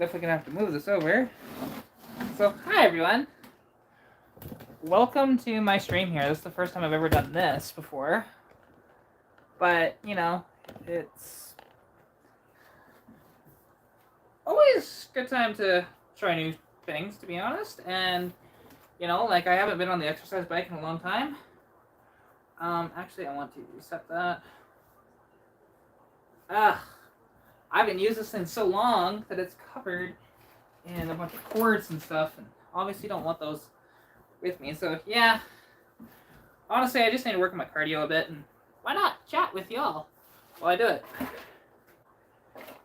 Definitely gonna have to move this over. So, hi everyone. Welcome to my stream here. This is the first time I've ever done this before. But, you know, it's always a good time to try new things, to be honest. And, you know, like I haven't been on the exercise bike in a long time. Actually, I want to reset that. I haven't used this in so long that it's covered in a bunch of cords and stuff, and obviously don't want those with me. So yeah, honestly, I just need to work on my cardio a bit, and why not chat with y'all while I do it?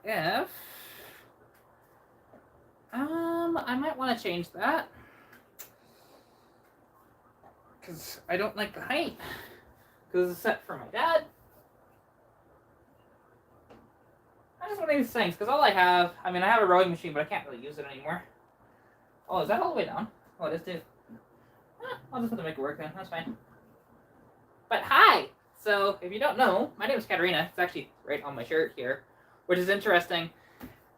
If I might want to change that because I don't like the height because it's set for my dad. I just want to do these things because all I have, I have a rowing machine, but I can't really use it anymore. Oh, is that all the way down? Oh, it is too. I'll just have to make it work then. That's fine. But hi! So, if you don't know, my name is Katarina. It's actually right on my shirt here, which is interesting.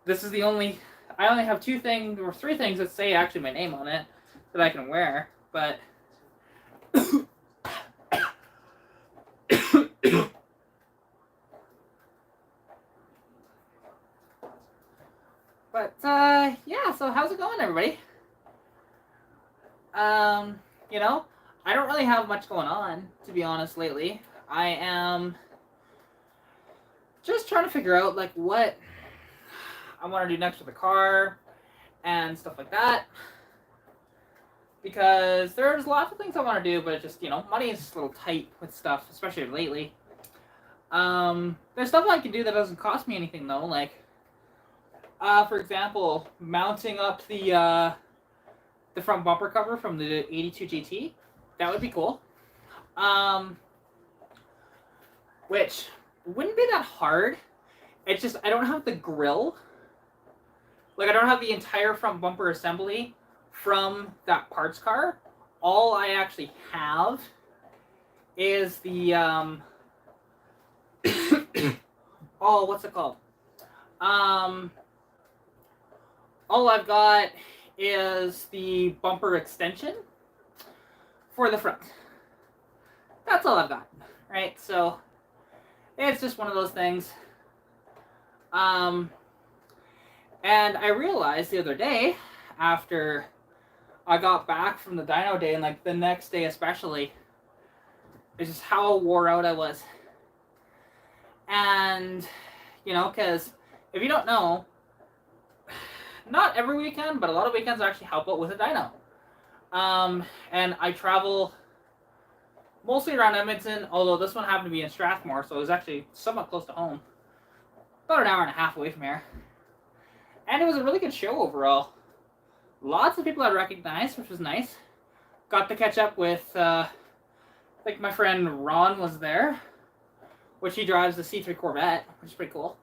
This is I only have three things that say actually my name on it that I can wear, but yeah, so how's it going, everybody? You know, I don't really have much going on, to be honest, lately. I am just trying to figure out, like, what I want to do next with the car and stuff like that. Because there's lots of things I want to do, but it just, money is a little tight with stuff, especially lately. There's stuff I can do that doesn't cost me anything, though, like, for example, mounting up the front bumper cover from the 82 GT. That would be cool. Which wouldn't be that hard. It's just I don't have the grill. Like I don't have the entire front bumper assembly from that parts car. All I actually have is the oh, what's it called? All I've got is the bumper extension for the front. That's all I've got, right? So it's just one of those things. And I realized the other day, after I got back from the dyno day, and like the next day especially, is just how wore out I was. And, because if you don't know, not every weekend, but a lot of weekends I actually help out with a dyno. And I travel mostly around Edmonton, although this one happened to be in Strathmore, so it was actually somewhat close to home. About an hour and a half away from here. And it was a really good show overall. Lots of people I recognized, which was nice. Got to catch up with, like my friend Ron was there, which he drives the C3 Corvette, which is pretty cool.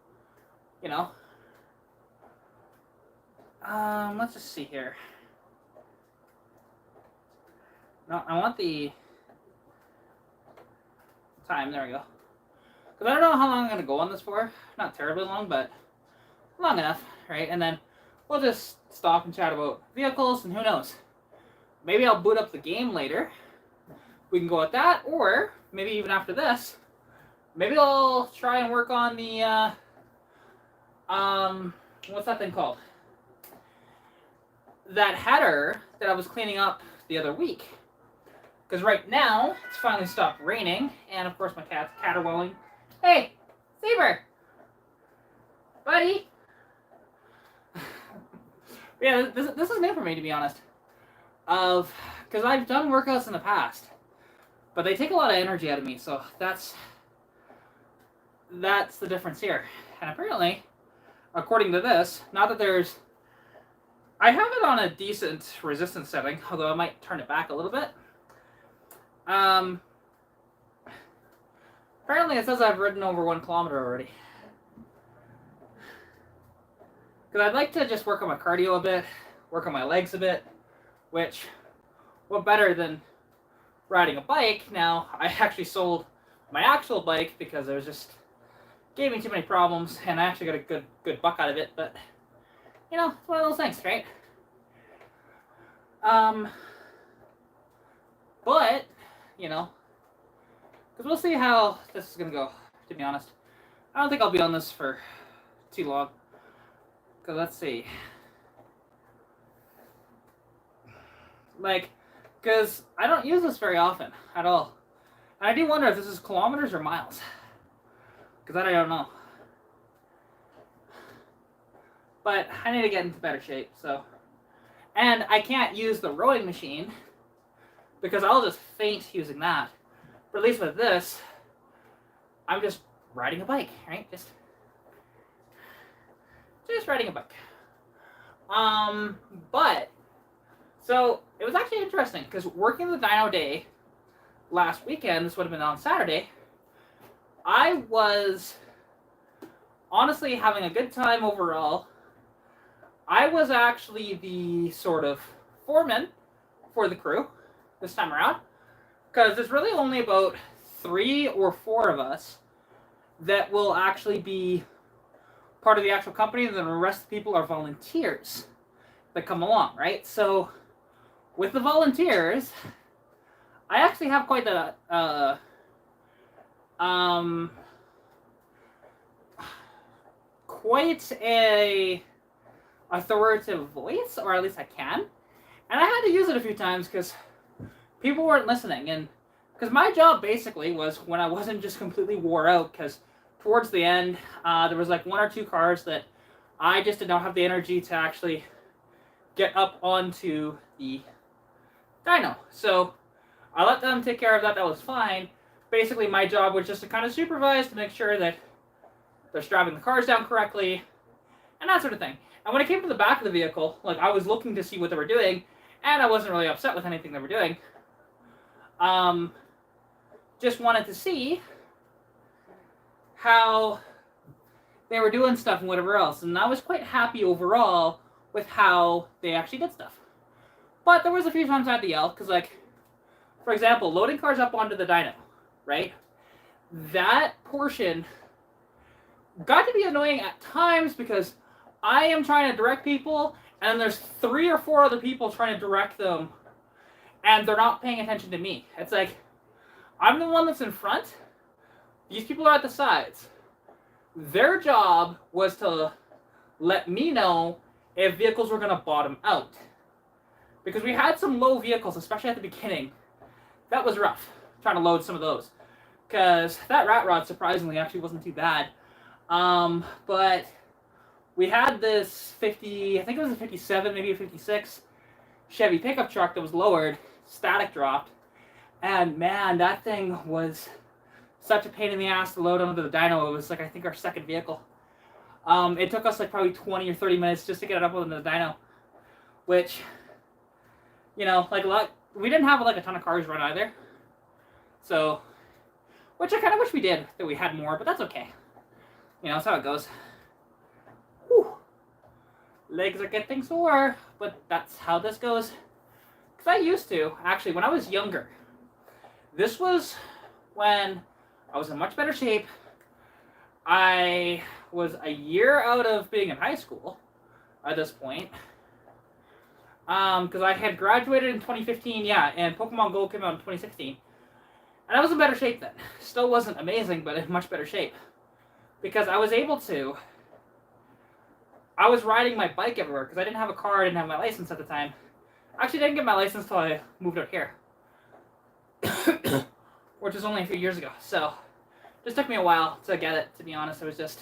Let's just see here. No, I want the time. There we go. Because I don't know how long I'm going to go on this for. Not terribly long, but long enough, right? And then we'll just stop and chat about vehicles, and who knows. Maybe I'll boot up the game later. We can go with that, or maybe even after this, maybe I'll try and work on the, what's that thing called? That header that I was cleaning up the other week. Because right now, it's finally stopped raining, and of course my cat's caterwauling. Hey, Saber! Buddy! Yeah, this is new for me, to be honest. Because I've done workouts in the past, but they take a lot of energy out of me, so that's the difference here. And apparently, according to this, not that there's... I have it on a decent resistance setting, although I might turn it back a little bit. Apparently it says I've ridden over 1 kilometer already. Because I'd like to just work on my cardio a bit, work on my legs a bit, which, what better than riding a bike? Now, I actually sold my actual bike because it was just, gave me too many problems, and I actually got a good buck out of it, but you know, it's one of those things, right? Um, but, you know, because we'll see how this is going to go, to be honest. I don't think I'll be on this for too long. Because let's see. Like, because I don't use this very often at all. And I do wonder if this is kilometers or miles. Because that I don't know. But I need to get into better shape, so. And I can't use the rowing machine because I'll just faint using that. But at least with this, I'm just riding a bike, right? Just riding a bike. But so it was actually interesting because working the dyno day last weekend, this would have been on Saturday, I was honestly having a good time overall. I was actually the sort of foreman for the crew this time around because there's really only about 3 or 4 of us that will actually be part of the actual company, and then the rest of the people are volunteers that come along, right? So with the volunteers, I actually have quite a authoritative voice, or at least I can. And I had to use it a few times because people weren't listening. And because my job basically was when I wasn't just completely wore out, because towards the end, there was like 1 or 2 cars that I just did not have the energy to actually get up onto the dyno. So I let them take care of that. That was fine. Basically, my job was just to kind of supervise to make sure that they're strapping the cars down correctly and that sort of thing. And when it came to the back of the vehicle, like, I was looking to see what they were doing, and I wasn't really upset with anything they were doing. Just wanted to see how they were doing stuff and whatever else. And I was quite happy overall with how they actually did stuff. But there was a few times I had to yell, because, like, for example, loading cars up onto the dyno, right? That portion got to be annoying at times because I am trying to direct people, and there's 3 or 4 other people trying to direct them, and they're not paying attention to me. It's like, I'm the one that's in front. These people are at the sides. Their job was to let me know if vehicles were going to bottom out. Because we had some low vehicles, especially at the beginning. That was rough, trying to load some of those. Because that rat rod, surprisingly, actually wasn't too bad. But we had this 50, I think it was a 57, maybe a 56 Chevy pickup truck that was lowered, static dropped, and man, that thing was such a pain in the ass to load onto the dyno. It was like, I think, our second vehicle. It took us like probably 20 or 30 minutes just to get it up onto the dyno, which, you know, like, we didn't have like a ton of cars run either, so, which I kind of wish we did, that we had more, but that's okay. You know, that's how it goes. Whew. Legs are getting sore, but that's how this goes. Because I used to, actually, when I was younger, this was when I was in much better shape. I was a year out of being in high school at this point. Because I had graduated in 2015, yeah, and Pokemon Go came out in 2016. And I was in better shape then. Still wasn't amazing, but in much better shape. Because I was able to, I was riding my bike everywhere, because I didn't have a car, I didn't have my license at the time. I actually didn't get my license until I moved out here. Which was only a few years ago, so it just took me a while to get it, to be honest. It was just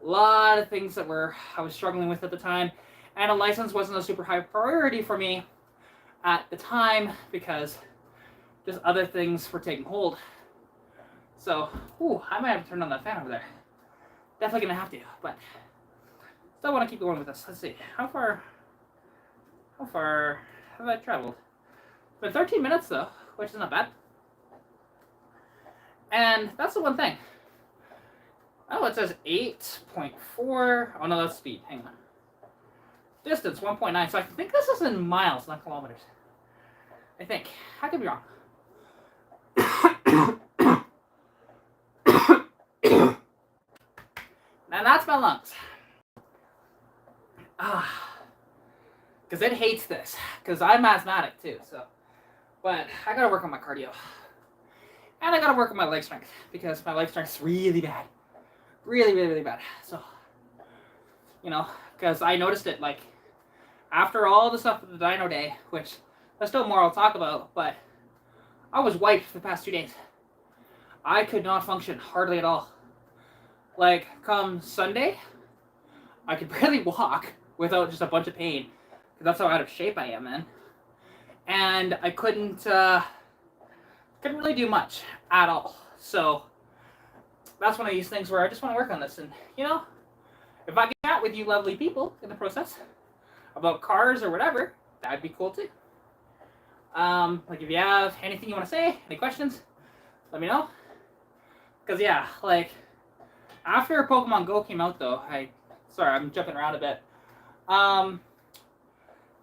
a lot of things that I was struggling with at the time, and a license wasn't a super high priority for me at the time, because just other things were taking hold. So, I might have to turn on that fan over there. Definitely gonna have to, but still want to keep going with this. Let's see, how far have I traveled? It's been 13 minutes though, which is not bad. And that's the one thing. Oh, it says 8.4. Oh no, that's speed. Hang on. Distance 1.9. So I think this is in miles, not kilometers. I think. I could be wrong. And that's my lungs. Because it hates this. Because I'm asthmatic too, so. But I gotta work on my cardio. And I gotta work on my leg strength. Because my leg strength is really bad. Really, really, really bad. So, you know, because I noticed it, like, after all the stuff with the Dino Day, which there's still more I'll talk about, but I was wiped for the past 2 days. I could not function hardly at all. Like, come Sunday, I could barely walk without just a bunch of pain. Because that's how out of shape I am, man. And I couldn't really do much at all. So, that's one of these things where I just want to work on this. And, you know, if I can chat with you lovely people in the process about cars or whatever, that'd be cool too. Like, if you have anything you want to say, any questions, let me know. Because, yeah, like, after Pokemon Go came out, though, sorry, I'm jumping around a bit,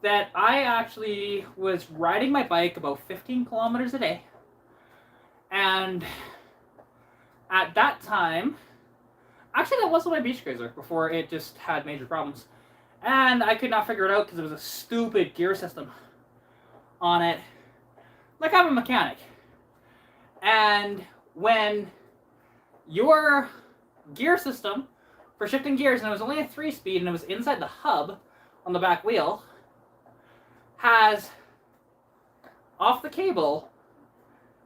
that I actually was riding my bike about 15 kilometers a day. And at that time, actually, that wasn't my beach cruiser before it just had major problems. And I could not figure it out because it was a stupid gear system on it. Like, I'm a mechanic. And when your gear system for shifting gears, and it was only a 3-speed, and it was inside the hub on the back wheel, has off the cable,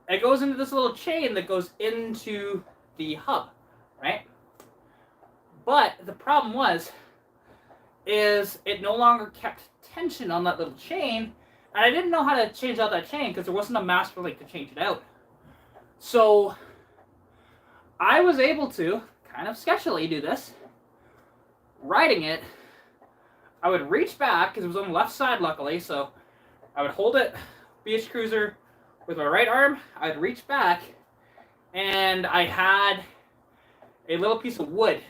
it goes into this little chain that goes into the hub, right? But the problem is it no longer kept tension on that little chain, and I didn't know how to change out that chain because there wasn't a master link to change it out. So I was able to kind of sketchily do this. Riding it, I would reach back because it was on the left side, luckily. So I would hold it, beach cruiser, with my right arm. I'd reach back, and I had a little piece of wood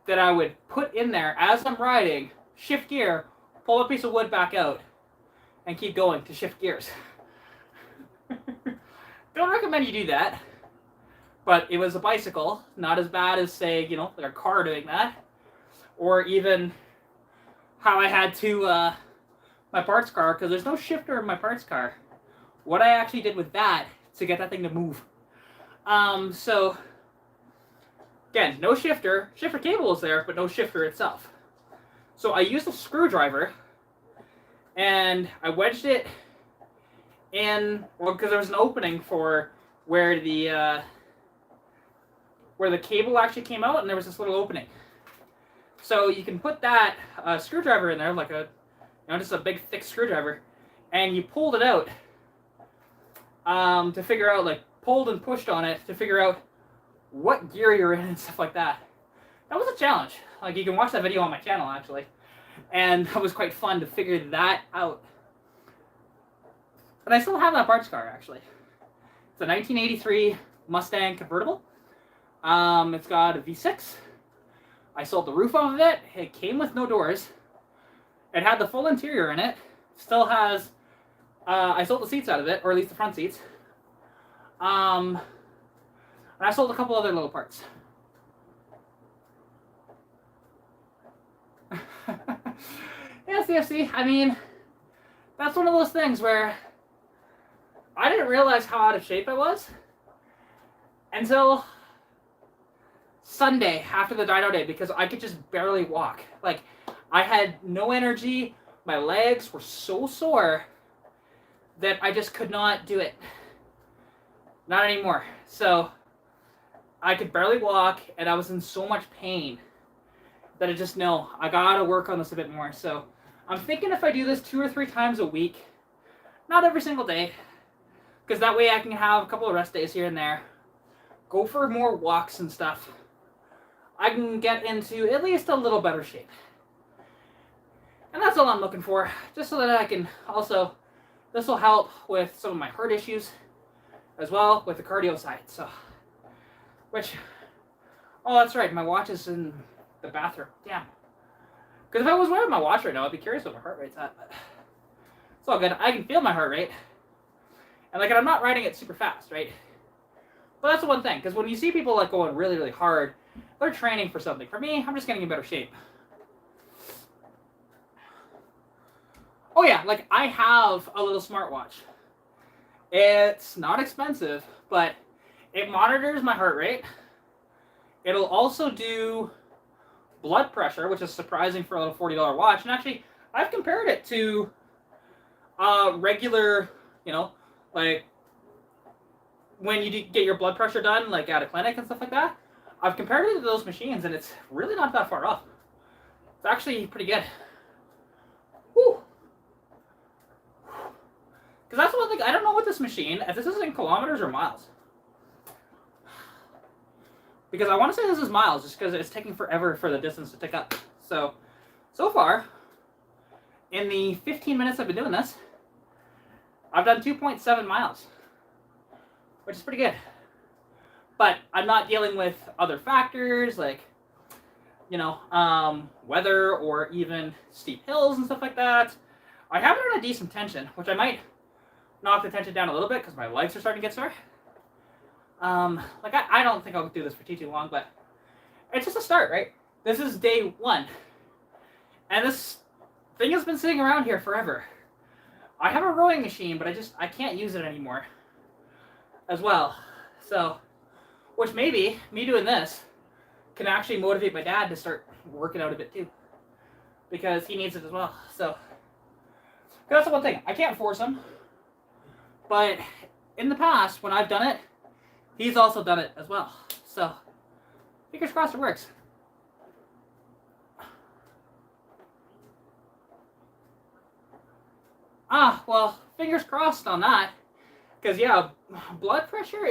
that I would put in there as I'm riding, shift gear, pull a piece of wood back out, and keep going to shift gears. Don't recommend you do that. But it was a bicycle, not as bad as, say, you know, like a car doing that. Or even how I had to, my parts car, because there's no shifter in my parts car. What I actually did with that to get that thing to move. So, again, no shifter. Shifter cable is there, but no shifter itself. So I used a screwdriver, and I wedged it in, well, because there was an opening for where the cable actually came out, and there was this little opening. So you can put that screwdriver in there, like a, you know, just a big thick screwdriver, and you pulled it out to figure out, like, pulled and pushed on it to figure out what gear you're in and stuff like that. That was a challenge. Like, you can watch that video on my channel, actually. And that was quite fun to figure that out. And I still have that parts car, actually. It's a 1983 Mustang convertible. It's got a V6. I sold the roof off of it. It came with no doors. It had the full interior in it. Still has, I sold the seats out of it, or at least the front seats. And I sold a couple other little parts. Yeah, CFC, I mean, that's one of those things where I didn't realize how out of shape I was until Sunday after the Dino Day, because I could just barely walk. Like, I had no energy. My legs were so sore that I just could not do it. Not anymore. So I could barely walk, and I was in so much pain that I just know I gotta work on this a bit more. So I'm thinking if I do this 2 or 3 times a week, not every single day, because that way I can have a couple of rest days here and there, go for more walks and stuff, I can get into at least a little better shape. And that's all I'm looking for, just so that I can also, this will help with some of my heart issues as well, with the cardio side. So, which, oh, that's right, my watch is in the bathroom. Damn. Because if I was wearing my watch right now, I'd be curious what my heart rate's at. But it's all good. I can feel my heart rate. And, like, I'm not riding it super fast, right? But that's the one thing, because when you see people, like, going really, really hard, they're training for something. For me, I'm just getting in better shape. Oh yeah, like I have a little smartwatch. It's not expensive, but it monitors my heart rate. It'll also do blood pressure, which is surprising for a little $40 watch. And actually, I've compared it to regular, like when you get your blood pressure done, like at a clinic and stuff like that. I've compared it to those machines, and it's really not that far off. It's actually pretty good. Whew. Because that's the one thing, I don't know what this machine, if this is in kilometers or miles. Because I want to say this is miles, just because it's taking forever for the distance to tick up. So far, in the 15 minutes I've been doing this, I've done 2.7 miles, which is pretty good. But I'm not dealing with other factors like, weather or even steep hills and stuff like that. I have it on a decent tension, which I might knock the tension down a little bit because my legs are starting to get sore. I don't think I'll do this for too long, but it's just a start, right? This is day 1. And this thing has been sitting around here forever. I have a rowing machine, but I can't use it anymore as well. So, which maybe me doing this can actually motivate my dad to start working out a bit too, because he needs it as well. So, that's the one thing. I can't force him, but in the past, when I've done it, he's also done it as well. So, fingers crossed it works. Well, fingers crossed on that. Because, yeah, high blood pressure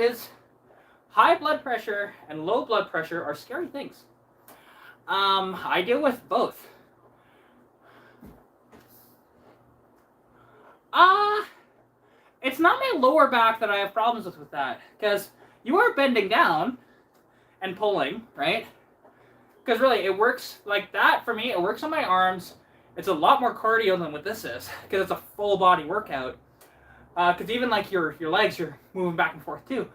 and low blood pressure are scary things. I deal with both. It's not my lower back that I have problems with that. Because you are bending down and pulling, right? Because really, it works like that for me. It works on my arms. It's a lot more cardio than what this is. Because it's a full body workout. Because even like your legs, you're moving back and forth too.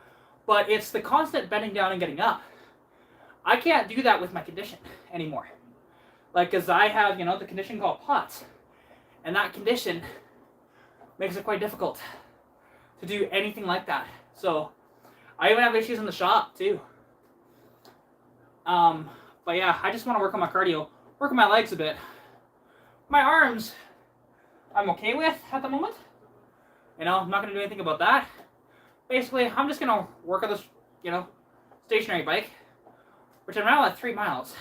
But it's the constant bending down and getting up. I can't do that with my condition anymore. Like, because I have, the condition called POTS. And that condition makes it quite difficult to do anything like that. So, I even have issues in the shop too. But yeah, I just want to work on my cardio, work on my legs a bit. My arms, I'm okay with at the moment. I'm not going to do anything about that. Basically, I'm just going to work on this, stationary bike, which I'm now at 3 miles.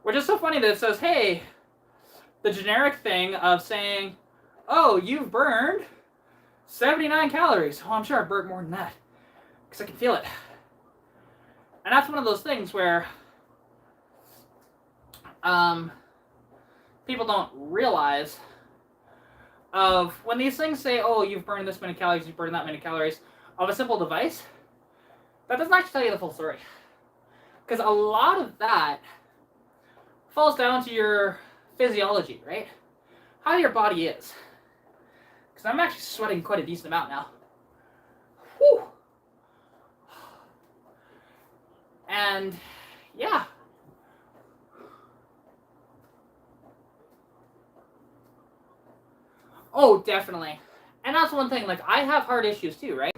Which is so funny that it says, hey, the generic thing of saying, oh, you've burned 79 calories. Oh, I'm sure I burnt more than that, because I can feel it. And that's one of those things where people don't realize of when these things say, oh, you've burned this many calories, you've burned that many calories, of a simple device, that doesn't actually tell you the full story. Because a lot of that falls down to your physiology, right? How your body is. Because I'm actually sweating quite a decent amount now. Whew. And, yeah. Oh, definitely. And that's one thing, like, I have heart issues too, right?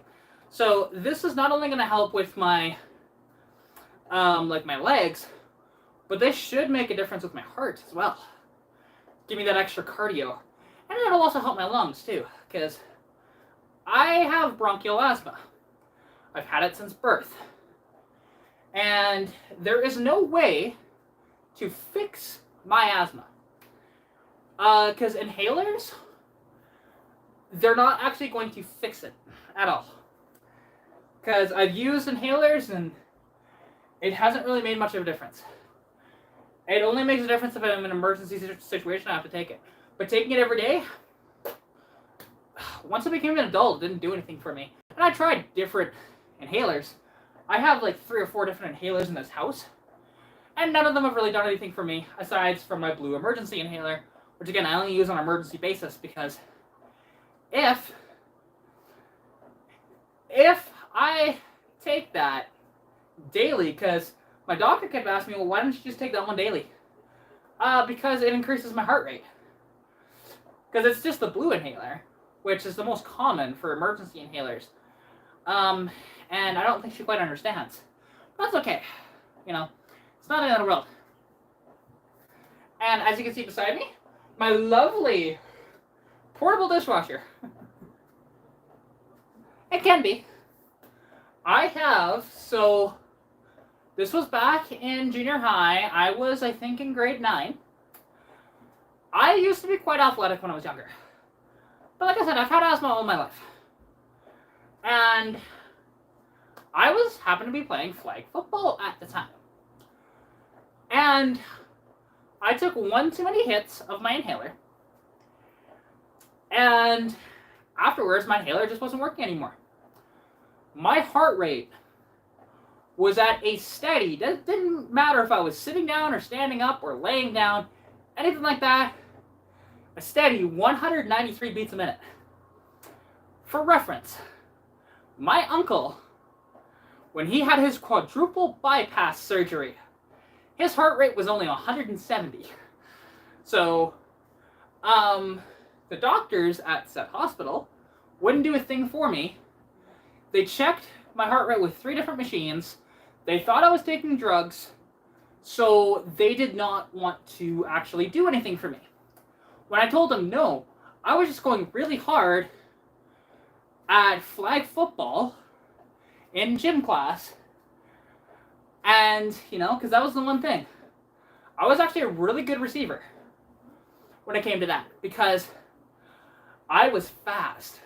So, this is not only going to help with my, my legs, but this should make a difference with my heart as well. Give me that extra cardio. And it'll also help my lungs too, because I have bronchial asthma. I've had it since birth. And there is no way to fix my asthma. Because inhalers, they're not actually going to fix it at all. Because I've used inhalers and it hasn't really made much of a difference. It only makes a difference if I'm in an emergency situation, I have to take it. But taking it every day, once I became an adult, it didn't do anything for me. And I tried different inhalers. I have like 3 or 4 different inhalers in this house. And none of them have really done anything for me, aside from my blue emergency inhaler, which again, I only use on an emergency basis because if I take that daily, because my doctor kept asking me, well, why don't you just take that one daily? Because it increases my heart rate. Because it's just the blue inhaler, which is the most common for emergency inhalers. And I don't think she quite understands. But that's okay. You know, it's not the end of the world. And as you can see beside me, my lovely portable dishwasher. It can be. I have, so this was back in junior high. I was, I think, in grade 9. I used to be quite athletic when I was younger. But like I said, I've had asthma all my life. And I happened to be playing flag football at the time. And I took one too many hits of my inhaler. And afterwards, my inhaler just wasn't working anymore. My heart rate was at a steady, it didn't matter if I was sitting down or standing up or laying down, anything like that, a steady 193 beats a minute. For reference, my uncle, when he had his quadruple bypass surgery, his heart rate was only 170. So, the doctors at said hospital wouldn't do a thing for me. They checked my heart rate with 3 different machines. They thought I was taking drugs, so they did not want to actually do anything for me. When I told them no, I was just going really hard at flag football in gym class. And, you know, because that was the one thing. I was actually a really good receiver when it came to that, because I was fast.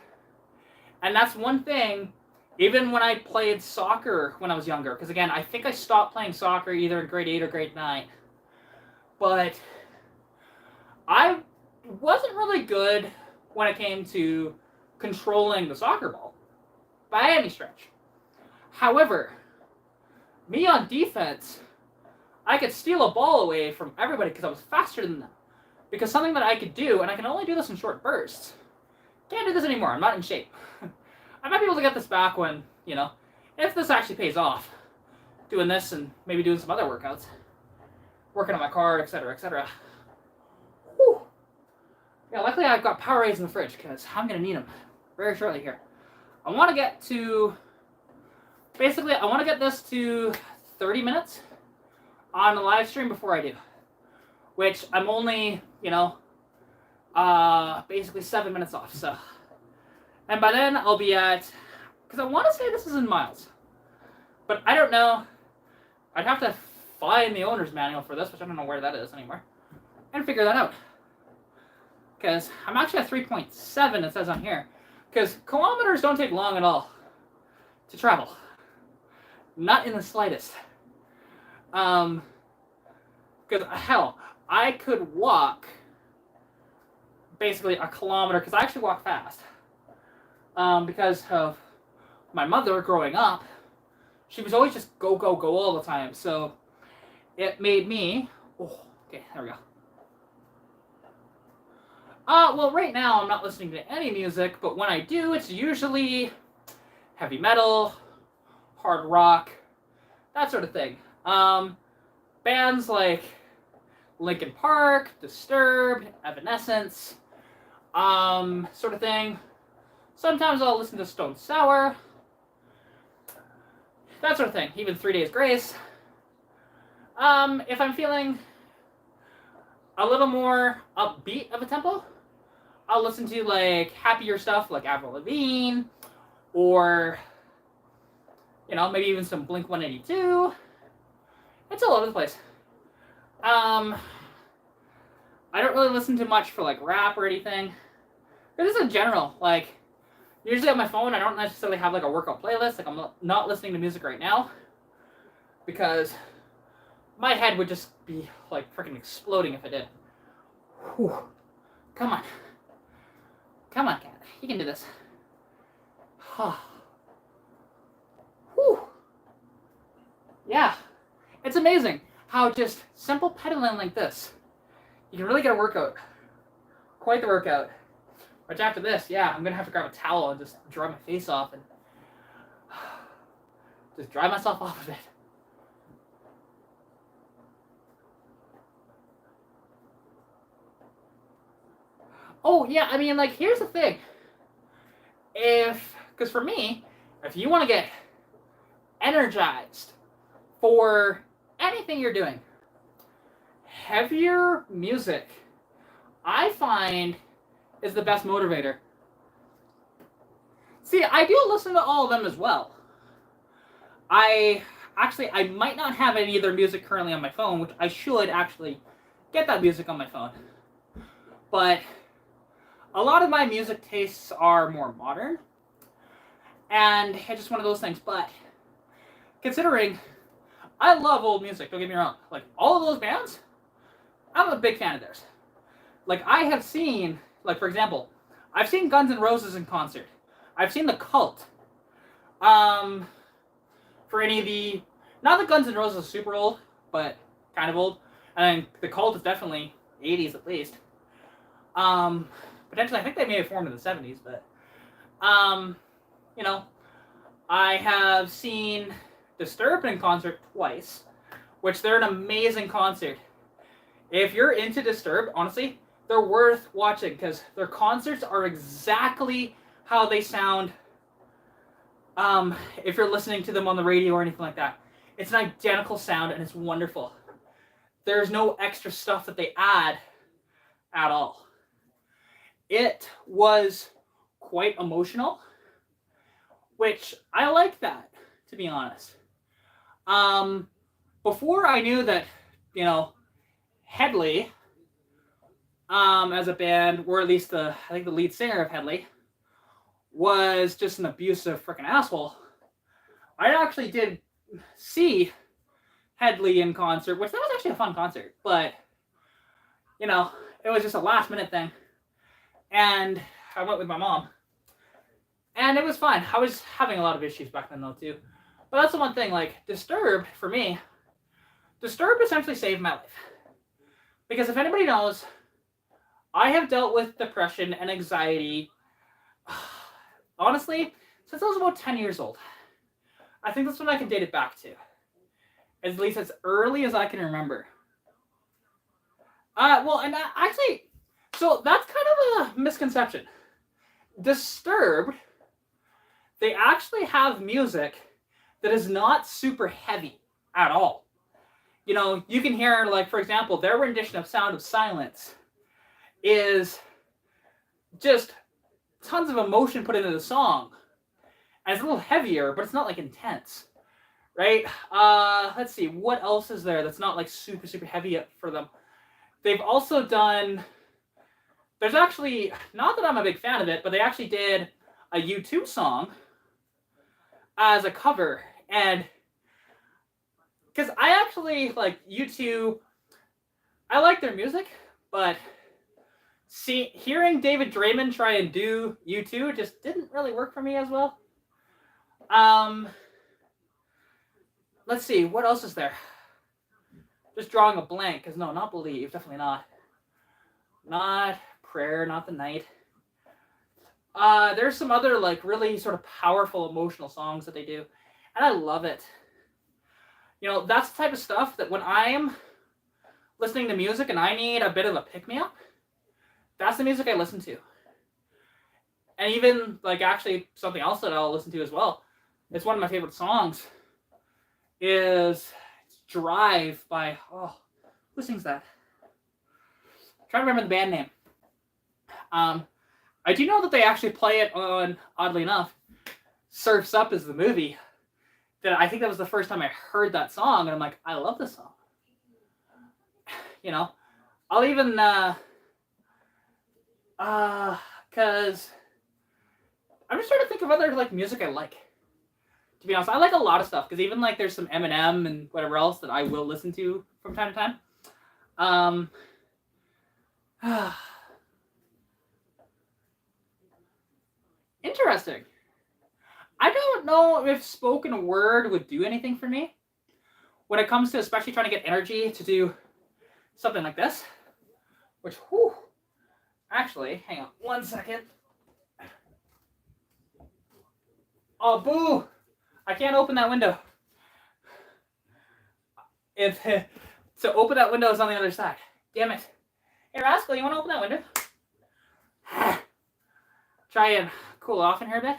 And that's one thing, even when I played soccer when I was younger, because again, I think I stopped playing soccer either in grade 8 or grade 9. But I wasn't really good when it came to controlling the soccer ball, by any stretch. However, me on defense, I could steal a ball away from everybody because I was faster than them. Because something that I could do, and I can only do this in short bursts. Can't do this anymore, I'm not in shape. I might be able to get this back when, you know, if this actually pays off. Doing this and maybe doing some other workouts. Working on my car, etc., etc. Whew. Yeah, luckily I've got Powerades in the fridge, because I'm going to need them very shortly here. I want to get to, basically, I want to get this to 30 minutes on the live stream before I do. Which I'm only, you know, basically 7 minutes off, so. And by then I'll be at, because I want to say this is in miles. But I don't know. I'd have to find the owner's manual for this, which I don't know where that is anymore, and figure that out. Because I'm actually at 3.7, it says on here. Because kilometers don't take long at all to travel. Not in the slightest. Because, hell, I could walk basically a kilometer, because I actually walk fast. Because of my mother growing up, she was always just go, go, go all the time. So it made me, oh, okay, there we go. Well, right now I'm not listening to any music, but when I do, it's usually heavy metal, hard rock, that sort of thing. Bands like Linkin Park, Disturbed, Evanescence, sort of thing. Sometimes I'll listen to Stone Sour, that sort of thing. Even 3 Days Grace. If I'm feeling a little more upbeat of a tempo, I'll listen to like happier stuff like Avril Lavigne, or, you know, maybe even some Blink-182. It's all over the place. I don't really listen to much for like rap or anything. But this is in general, like, usually on my phone I don't necessarily have like a workout playlist. Like, I'm not listening to music right now, because my head would just be like freaking exploding if I did. Whew. Come on. Come on, cat. You can do this. Whew. Yeah. It's amazing how just simple pedaling like this, you can really get a workout. Quite the workout. Which after this, yeah, I'm going to have to grab a towel and just dry my face off and just dry myself off of it. Oh yeah, I mean, like, here's the thing. Because for me, if you want to get energized for anything you're doing, heavier music, I find, is the best motivator. See, I do listen to all of them as well. I might not have any of their music currently on my phone, which I should actually get that music on my phone. But a lot of my music tastes are more modern, and it's just one of those things. But considering I love old music, don't get me wrong. Like, all of those bands, I'm a big fan of theirs. Like, I have seen, like, for example, I've seen Guns N' Roses in concert. I've seen The Cult. For any of the, not that Guns N' Roses is super old, but kind of old. And The Cult is definitely 80s at least. Potentially, I think they may have formed in the 70s, but, you know, I have seen Disturbed in concert twice, which they're an amazing concert. If you're into Disturbed, honestly, they're worth watching because their concerts are exactly how they sound. If you're listening to them on the radio or anything like that, it's an identical sound and it's wonderful. There's no extra stuff that they add at all. It was quite emotional, which I like that, to be honest. Before I knew that, you know, Headley, as a band, or at least I think the lead singer of Headley, was just an abusive freaking asshole. I actually did see Headley in concert, which that was actually a fun concert, but, you know, it was just a last minute thing. And I went with my mom. And it was fine. I was having a lot of issues back then, though, too. But that's the one thing, like, Disturbed, for me, Disturbed essentially saved my life. Because if anybody knows, I have dealt with depression and anxiety, honestly, since I was about 10 years old. I think that's when I can date it back to. At least as early as I can remember. Well, and actually, so that's kind of a misconception. Disturbed, they actually have music that is not super heavy at all. You know, you can hear, like, for example, their rendition of Sound of Silence is just tons of emotion put into the song. And it's a little heavier, but it's not, like, intense. Right? Let's see, what else is there that's not, like, super, super heavy for them? They've also done, there's actually, not that I'm a big fan of it, but they actually did a U2 song as a cover. And because I actually like U2, I like their music, but hearing David Draymond try and do U2 just didn't really work for me as well. Let's see, what else is there? Just drawing a blank, because no, not Believe, definitely not. Not Prayer, not The Night. There's some other, like, really sort of powerful emotional songs that they do, and I love it. You know, that's the type of stuff that when I'm listening to music and I need a bit of a pick-me-up, that's the music I listen to. And even, like, actually something else that I'll listen to as well, it's one of my favorite songs, is Drive by, who sings that? I'm trying to remember the band name. I do know that they actually play it on, oddly enough, Surf's Up is the movie. That I think that was the first time I heard that song, and I'm like, I love this song. You know, I'll even, because I'm just trying to think of other, like, music I like. To be honest, I like a lot of stuff, because even, like, there's some Eminem and whatever else that I will listen to from time to time. Interesting. I don't know if spoken word would do anything for me when it comes to especially trying to get energy to do something like this. Which, whew, actually, hang on 1 second. Oh, boo! I can't open that window. To open that window is on the other side. Damn it. Hey, Rascal, you want to open that window? try and cool off in here a bit.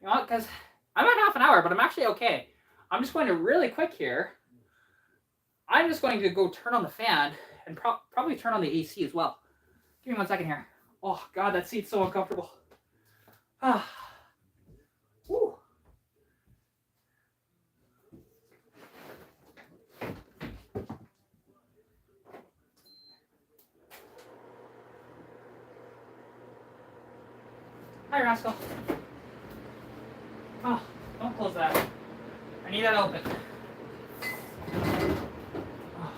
You know what? Because I'm at half an hour, but I'm actually okay. I'm just going to really quick here. I'm just going to go turn on the fan and probably turn on the AC as well. Give me 1 second here. Oh, God, that seat's so uncomfortable. Ah. Woo. Hi, Rascal. Oh, don't close that. I need that open. Oh.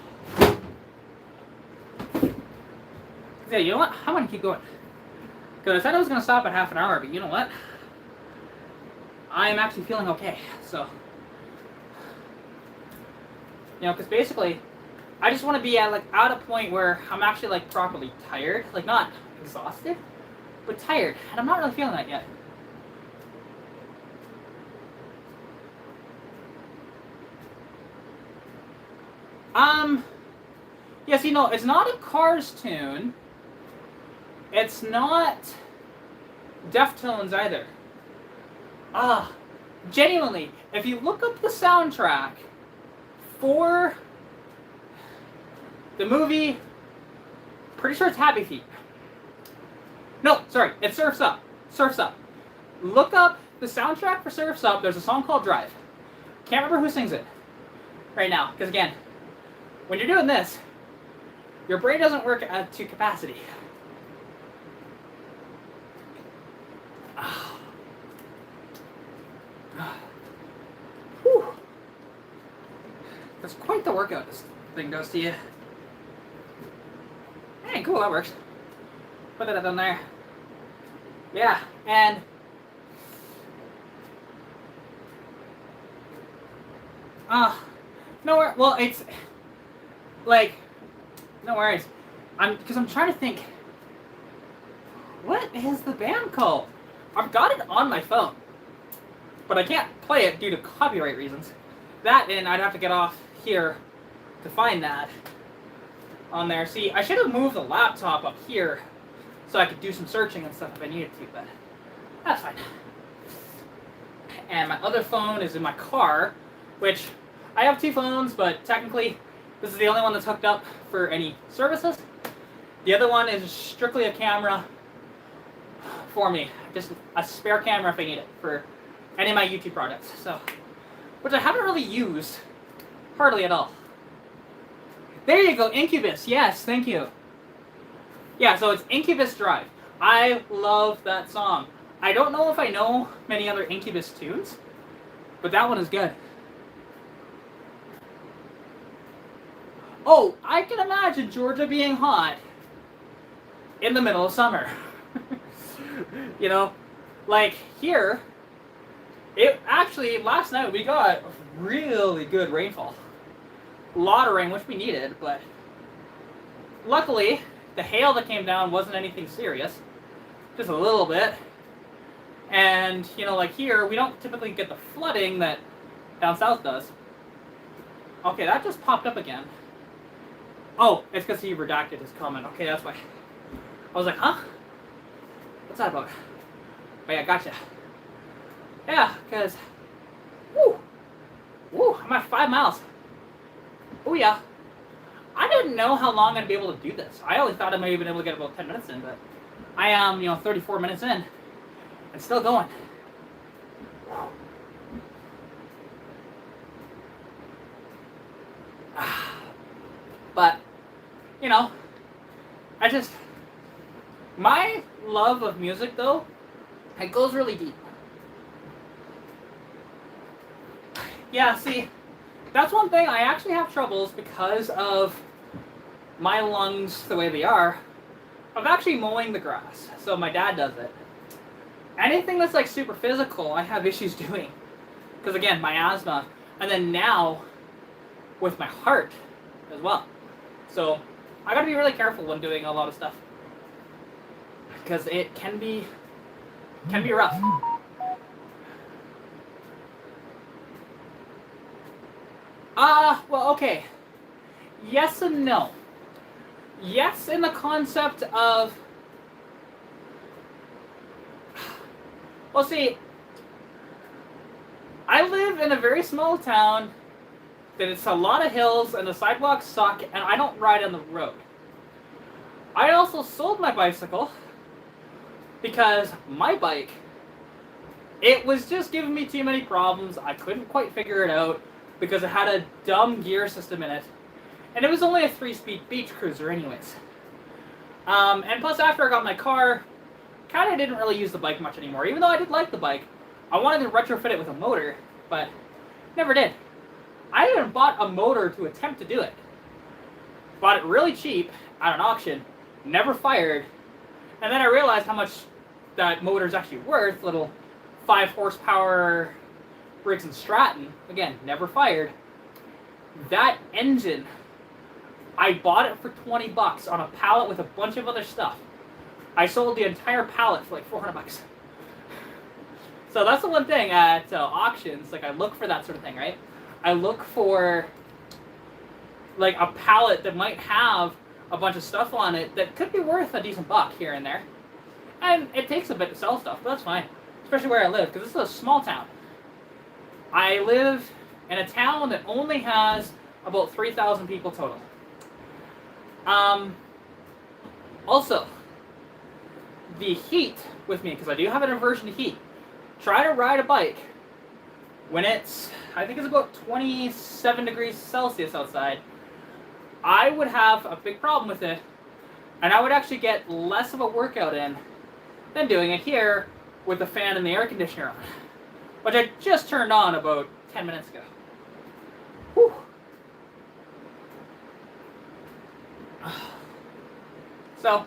Yeah, you know what? I'm going to keep going. Because I said I was going to stop at half an hour, but you know what? I am actually feeling okay. So, you know, because basically, I just want to be at a point where I'm actually properly tired. Like, not exhausted, but tired. And I'm not really feeling that yet. Yes, you know, it's not a Cars tune. It's not Deftones either. Genuinely, if you look up the soundtrack for the movie, pretty sure it's Happy Feet. No, sorry, it's Surf's Up. Surf's Up. Look up the soundtrack for Surf's Up. There's a song called Drive. Can't remember who sings it right now, because again, when you're doing this, your brain doesn't work to capacity. Whew. That's quite the workout this thing does to you. Hey, cool, that works. Put that down there. Yeah, and no, well, it's no worries. Because I'm trying to think. What is the band called? I've got it on my phone, but I can't play it due to copyright reasons. That, and I'd have to get off here to find that on there. See, I should have moved the laptop up here so I could do some searching and stuff if I needed to, but that's fine. And my other phone is in my car, which I have 2 phones, but technically this is the only one that's hooked up for any services. The other one is strictly a camera for me, just a spare camera if I need it for any of my YouTube projects. So, which I haven't really used hardly at all. There you go, Incubus. Yes, thank you. Yeah, so it's Incubus Drive. I love that song. I don't know if I know many other Incubus tunes, but that one is good. Oh, I can imagine Georgia being hot in the middle of summer. You know, like here, it actually, last night we got really good rainfall. A lot of rain, which we needed, but luckily, the hail that came down wasn't anything serious. Just a little bit. And, you know, like here, we don't typically get the flooding that down south does. Okay, that just popped up again. Oh, it's because he redacted his comment. Okay, that's why. I was like, huh? What's that about? But yeah, gotcha. Yeah, because, I'm at 5 miles. Oh yeah. I didn't know how long I'd be able to do this. I only thought I might have been able to get about 10 minutes in, but I am, 34 minutes in and still going. But, my love of music though, it goes really deep. Yeah, see, that's one thing I actually have troubles because of my lungs the way they are. I'm actually mowing the grass, so my dad does it. Anything that's like super physical, I have issues doing. Because again, my asthma, and then now with my heart as well. So I gotta be really careful when doing a lot of stuff. Because it can be rough. Well, okay. Yes and no. Yes, in the concept of, well, see, I live in a very small town that it's a lot of hills and the sidewalks suck and I don't ride on the road. I also sold my bicycle because my bike, it was just giving me too many problems. I couldn't quite figure it out because it had a dumb gear system in it. And it was only a 3-speed beach cruiser anyways. And plus after I got my car, kind of didn't really use the bike much anymore. Even though I did like the bike, I wanted to retrofit it with a motor, but never did. I even bought a motor to attempt to do it. Bought it really cheap at an auction, never fired, and then I realized how much that motor's actually worth, little 5 horsepower Briggs & Stratton, again, never fired. That engine, I bought it for 20 bucks on a pallet with a bunch of other stuff. I sold the entire pallet for like 400 bucks. So that's the one thing at auctions, like I look for that sort of thing, right? I look for like a pallet that might have a bunch of stuff on it that could be worth a decent buck here and there. And it takes a bit to sell stuff, but that's fine. Especially where I live, because this is a small town. I live in a town that only has about 3,000 people total. Also, the heat with me, because I do have an aversion to heat. Try to ride a bike when it's, I think it's about 27 degrees Celsius outside. I would have a big problem with it, and I would actually get less of a workout in than doing it here with the fan and the air conditioner on, which I just turned on about 10 minutes ago. Whew. So,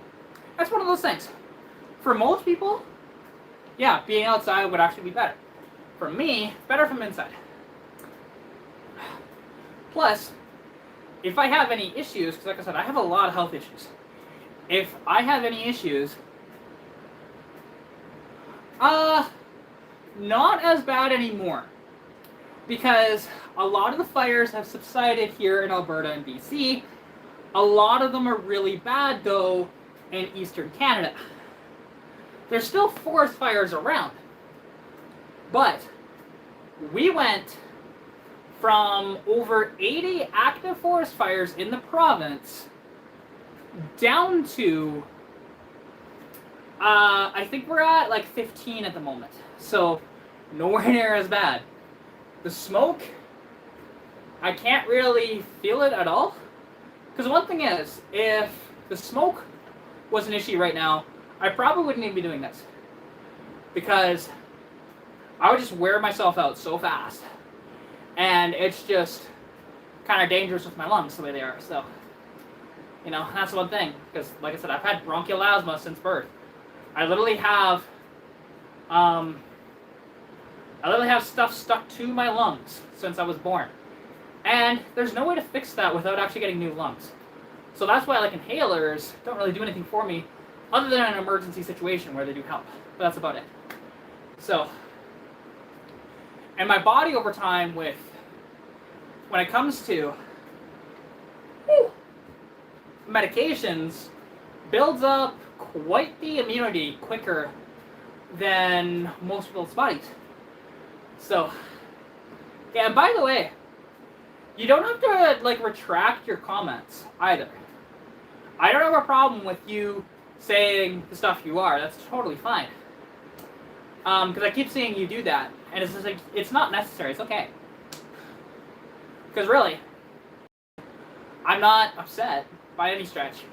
that's one of those things. For most people, yeah, being outside would actually be better. For me, better from inside. Plus, if I have any issues, because like I said, I have a lot of health issues. If I have any issues, not as bad anymore. Because a lot of the fires have subsided here in Alberta and BC. A lot of them are really bad, though, in eastern Canada. There's still forest fires around. But we went from over 80 active forest fires in the province down to, I think we're at like 15 at the moment. So nowhere near as bad. The smoke, I can't really feel it at all. Because one thing is, if the smoke was an issue right now, I probably wouldn't even be doing this. Because I would just wear myself out so fast. And it's just kind of dangerous with my lungs the way they are. So, you know, that's one thing. Because, like I said, I've had bronchial asthma since birth. I literally have stuff stuck to my lungs since I was born. And there's no way to fix that without actually getting new lungs. So that's why, like, inhalers don't really do anything for me other than an emergency situation where they do help. But that's about it. So, and my body over time when it comes to medications, builds up quite the immunity quicker than most people's bodies. So, yeah, and by the way, you don't have to, like, retract your comments either. I don't have a problem with you saying the stuff you are. That's totally fine. Because I keep seeing you do that, and it's just like, it's not necessary. It's okay. Because really, I'm not upset by any stretch.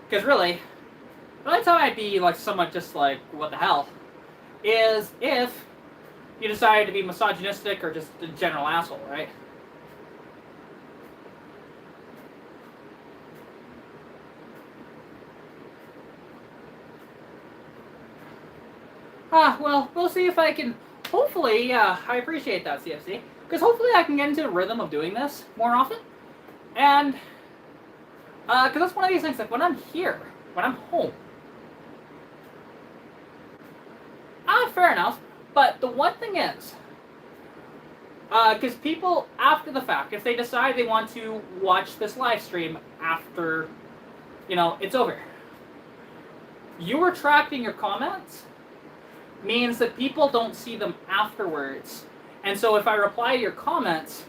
Because really, the only time I'd be like somewhat just like, what the hell, is if you decided to be misogynistic or just a general asshole, right? Well, we'll see if I can, hopefully, I appreciate that, CFC, because hopefully I can get into the rhythm of doing this more often, and, because that's one of these things, like, when I'm here, when I'm home, fair enough, but the one thing is, because people, after the fact, if they decide they want to watch this live stream after it's over. You retracting your comments means that people don't see them afterwards. And so if I reply to your comments,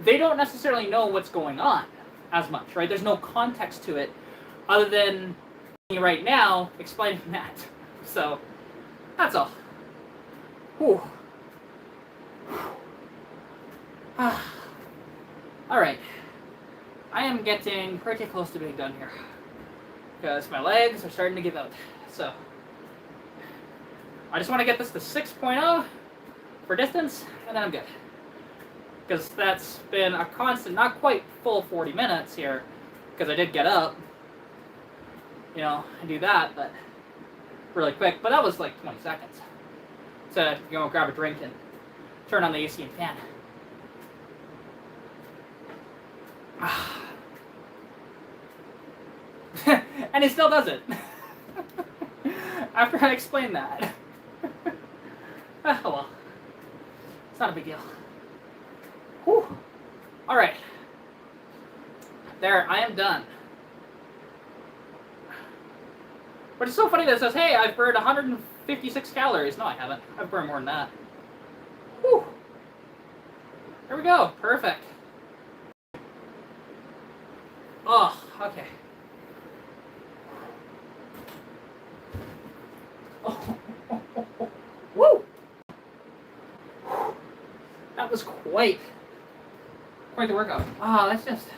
they don't necessarily know what's going on as much, right? There's no context to it other than me right now explaining that. So that's all. Whew. All right. I am getting pretty close to being done here because my legs are starting to give out. So I just want to get this to 6.0 for distance, and then I'm good. Because that's been a constant, not quite full 40 minutes here, because I did get up, and do that, but really quick. But that was like 20 seconds. So grab a drink and turn on the AC and fan. And he still does it. After I explain that. Oh well. It's not a big deal. Whew. Alright. There, I am done. But it's so funny that it says, hey, I've burned 156 calories. No, I haven't. I've burned more than that. Whew. There we go. Perfect. Oh, okay. Oh. Woo! That was quite the workout. Let's just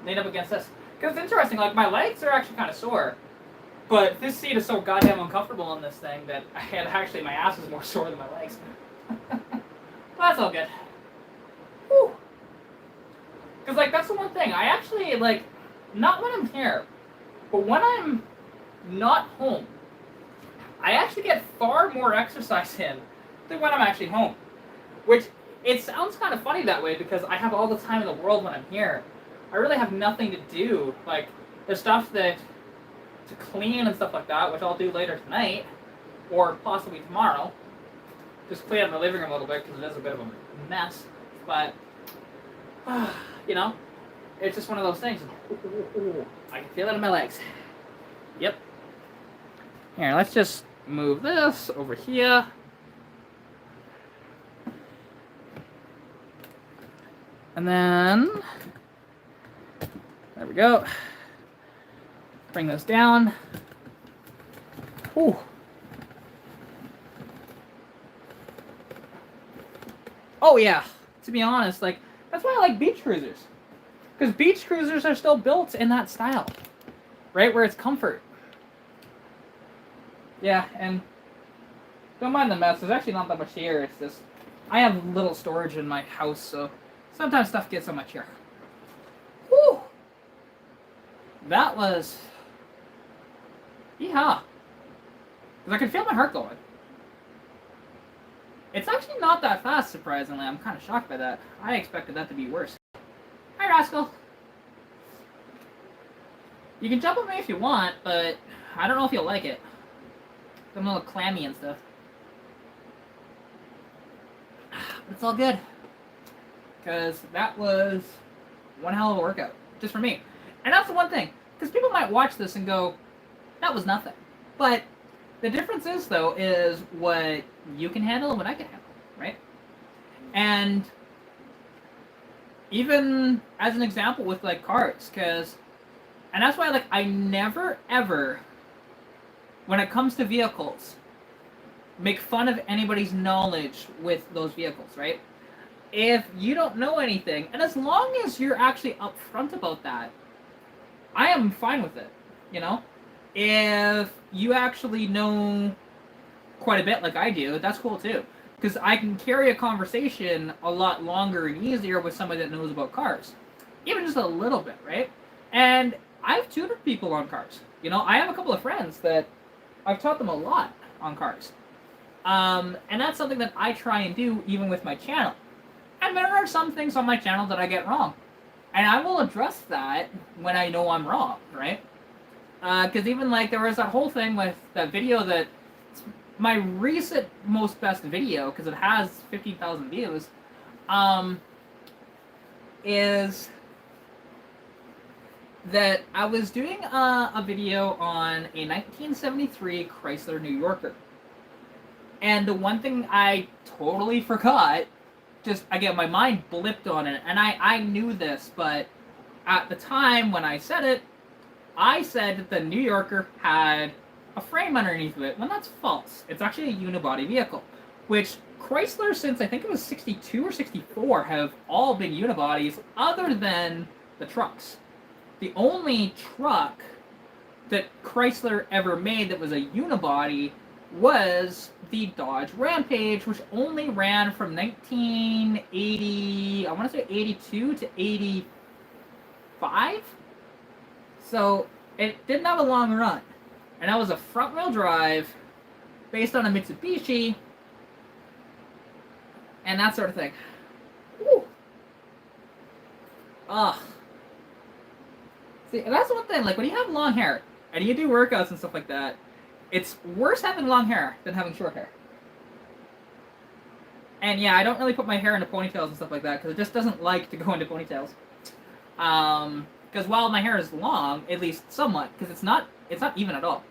lean up against this. Because it's interesting, like my legs are actually kind of sore. But this seat is so goddamn uncomfortable on this thing that my ass is more sore than my legs. That's all good. Whew. Because, that's the one thing. I actually, not when I'm here, but when I'm not home, I actually get far more exercise in than when I'm actually home. Which, it sounds kind of funny that way because I have all the time in the world when I'm here. I really have nothing to do. There's stuff to clean and stuff like that, which I'll do later tonight, or possibly tomorrow. Just clean up my living room a little bit because it is a bit of a mess. But, it's just one of those things. I can feel it in my legs. Yep. Here, let's just move this over here. And then, there we go. Bring those down. Ooh. Oh yeah, to be honest, that's why I like beach cruisers. Because beach cruisers are still built in that style. Right, where it's comfort. Yeah, and don't mind the mess. There's actually not that much here. It's just, I have little storage in my house, so sometimes stuff gets on my chair. Whew! That was... Yeehaw! Because I can feel my heart going. It's actually not that fast, surprisingly. I'm kind of shocked by that. I expected that to be worse. Hi, Rascal! You can jump on me if you want, but I don't know if you'll like it. I'm a little clammy and stuff. But it's all good. Because that was one hell of a workout. Just for me. And that's the one thing. Because people might watch this and go, that was nothing. But the difference is, though, is what you can handle and what I can handle. Right? And even as an example with, cars. And that's why, I never, ever... when it comes to vehicles, make fun of anybody's knowledge with those vehicles, right? If you don't know anything, and as long as you're actually upfront about that, I am fine with it, If you actually know quite a bit like I do, that's cool too. Because I can carry a conversation a lot longer and easier with somebody that knows about cars. Even just a little bit, right? And I've tutored people on cars. I have a couple of friends that I've taught them a lot on cars. And that's something that I try and do even with my channel. And there are some things on my channel that I get wrong. And I will address that when I know I'm wrong, right? Because even there was that whole thing with that video that... my recent most best video, because it has 15,000 views, is... that I was doing a video on a 1973 Chrysler New Yorker. And the one thing I totally forgot, just again, my mind blipped on it, and I knew this, but at the time when I said it, I said that the New Yorker had a frame underneath of it, when that's false. It's actually a unibody vehicle, which Chrysler, since I think it was 62 or 64, have all been unibodies other than the trucks. The only truck that Chrysler ever made that was a unibody was the Dodge Rampage, which only ran from 1980, I want to say 82 to 85. So it didn't have a long run. And that was a front wheel drive based on a Mitsubishi and that sort of thing. Woo. Ugh. See, and that's one thing, like when you have long hair and you do workouts and stuff like that, it's worse having long hair than having short hair. And yeah, I don't really put my hair into ponytails and stuff like that because it just doesn't like to go into ponytails. Because while my hair is long, at least somewhat, because it's not even at all.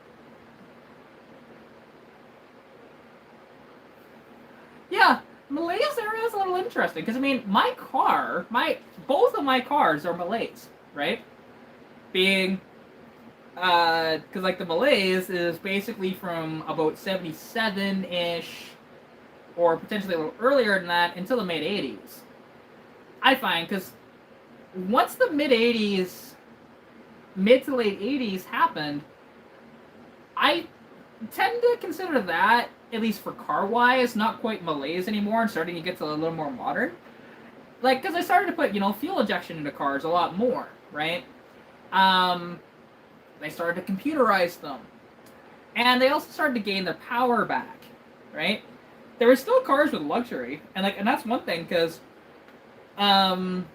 Yeah, Malays area is a little interesting because I mean, both of my cars are Malays, right? Being, because like the Malays is basically from about 77-ish, or potentially a little earlier than that, until the mid 80s. I find because once the mid to late 80s happened, I tend to consider that, at least for car-wise, not quite Malays anymore and starting to get to a little more modern. Like, because I started to put, fuel injection into cars a lot more, right? They started to computerize them. And they also started to gain their power back, right? There were still cars with luxury, and that's one thing, because, and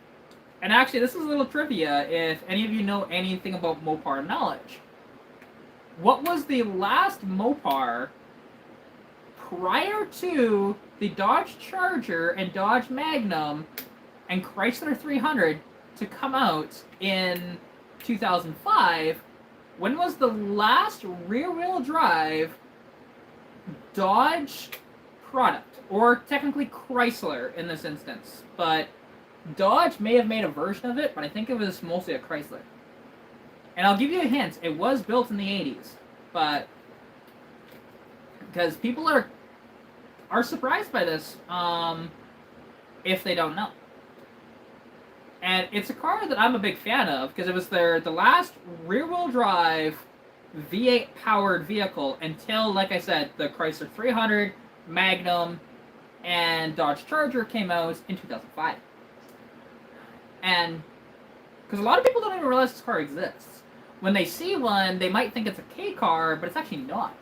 actually, this is a little trivia, if any of you know anything about Mopar knowledge. What was the last Mopar prior to the Dodge Charger and Dodge Magnum and Chrysler 300 to come out in 2005? When was the last rear-wheel drive Dodge product? Or technically Chrysler in this instance. But Dodge may have made a version of it, but I think it was mostly a Chrysler. And I'll give you a hint, it was built in the 80s. But because people are surprised by this if they don't know. And it's a car that I'm a big fan of because it was the last rear-wheel drive V8 powered vehicle until, like I said, the Chrysler 300, Magnum, and Dodge Charger came out in 2005. And because a lot of people don't even realize this car exists. When they see one, they might think it's a K car, but it's actually not.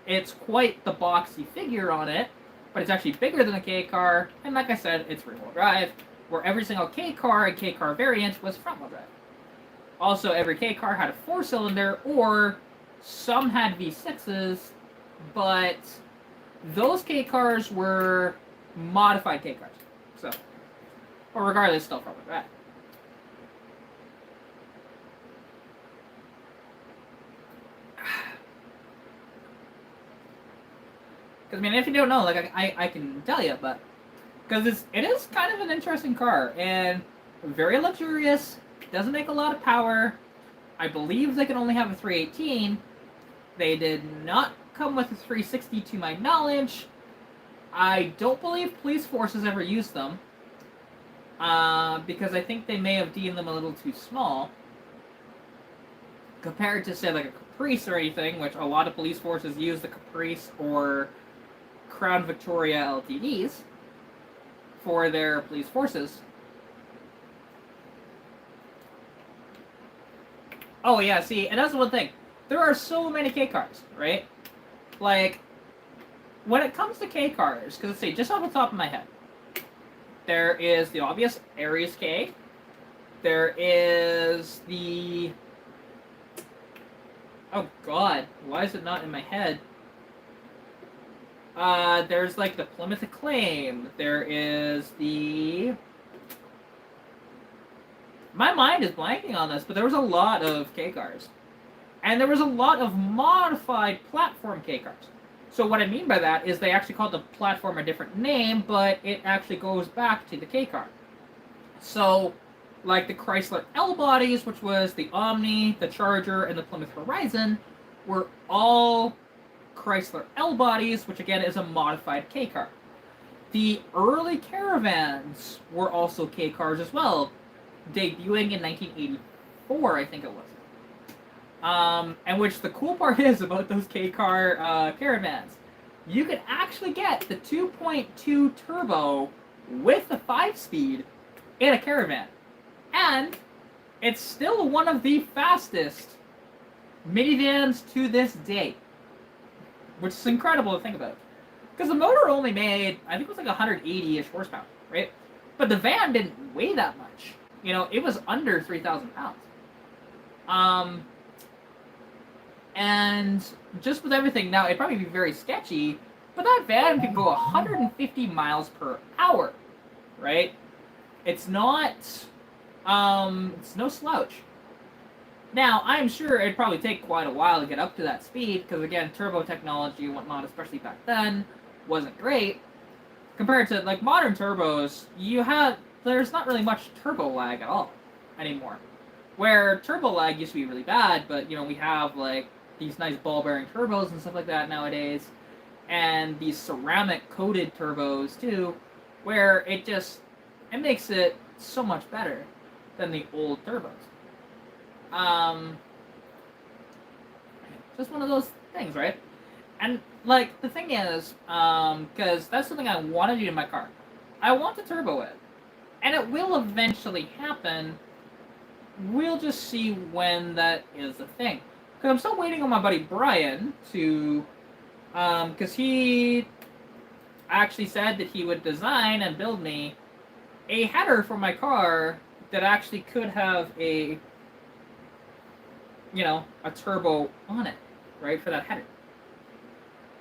It's quite the boxy figure on it, but it's actually bigger than a K car, and like I said, it's rear-wheel drive, where every single K car and K car variant was front-wheel drive. Also, every K car had a 4-cylinder, or some had V6s, but those K cars were modified K cars. So, but regardless, still front-wheel drive. Because, I mean, if you don't know, like, I can tell you, but... Because it is kind of an interesting car, and very luxurious, doesn't make a lot of power. I believe they can only have a 318. They did not come with a 360 to my knowledge. I don't believe police forces ever used them. Because I think they may have deemed them a little too small. Compared to, say, like a Caprice or anything, which a lot of police forces use the Caprice or Crown Victoria LTDs for their police forces. Oh yeah, see, and that's one thing. There are so many K cars, right? Like, when it comes to K cars, because let's see, just off the top of my head, there is the obvious Aries K. There is the... Oh god, why is it not in my head? There's like the Plymouth Acclaim. There is the My mind is blanking on this, but there was a lot of K cars. And there was a lot of modified platform K cars. So what I mean by that is they actually called the platform a different name, but it actually goes back to the K car. So, like the Chrysler L bodies, which was the Omni, the Charger, and the Plymouth Horizon, were all Chrysler L bodies, which again is a modified K car. The early Caravans were also K cars as well, debuting in 1984, I think it was. And which the cool part is about those K car Caravans, you could actually get the 2.2 turbo with the 5-speed in a Caravan. And it's still one of the fastest minivans to this day, which is incredible to think about. Because the motor only made, I think it was like 180-ish horsepower, right? But the van didn't weigh that much. You know, it was under 3,000 pounds. And just with everything, now it'd probably be very sketchy, but that van could go 150 miles per hour, right? It's not, it's no slouch. Now, I'm sure it'd probably take quite a while to get up to that speed, because again, turbo technology and whatnot, especially back then, wasn't great. Compared to, like, modern turbos, there's not really much turbo lag at all anymore. Where turbo lag used to be really bad, but, you know, we have, like, these nice ball-bearing turbos and stuff like that nowadays, and these ceramic-coated turbos, too, where it makes it so much better than the old turbos. Just one of those things, right? And, like, the thing is, because that's something I want to do in my car. I want to turbo it. And it will eventually happen. We'll just see when that is a thing. Because I'm still waiting on my buddy Brian to, because he actually said that he would design and build me a header for my car that actually could have a, you know, a turbo on it, right, for that header.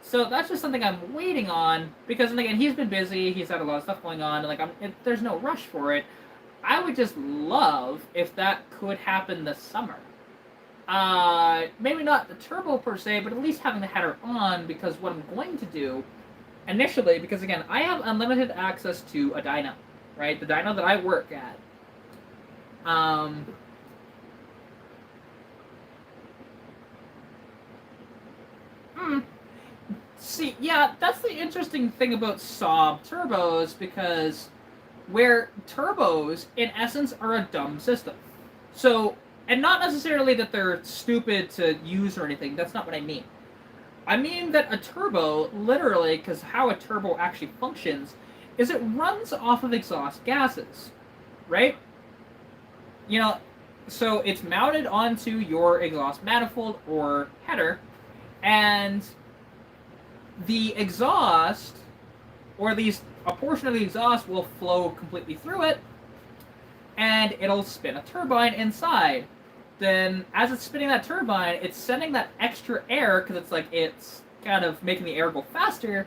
So that's just something I'm waiting on, because, and again, he's been busy, he's had a lot of stuff going on, and like, there's no rush for it. I would just love if that could happen this summer. Maybe not the turbo per se, but at least having the header on, because what I'm going to do initially, because again, I have unlimited access to a dyno, right? The dyno that I work at. See, yeah, that's the interesting thing about Saab turbos, because where turbos, in essence, are a dumb system. So, and not necessarily that they're stupid to use or anything, that's not what I mean. I mean that a turbo, literally, because how a turbo actually functions, is it runs off of exhaust gases, right? You know, so it's mounted onto your exhaust manifold or header, and the exhaust, or at least a portion of the exhaust, will flow completely through it, and it'll spin a turbine inside. Then, as it's spinning that turbine, it's sending that extra air, because it's kind of making the air go faster,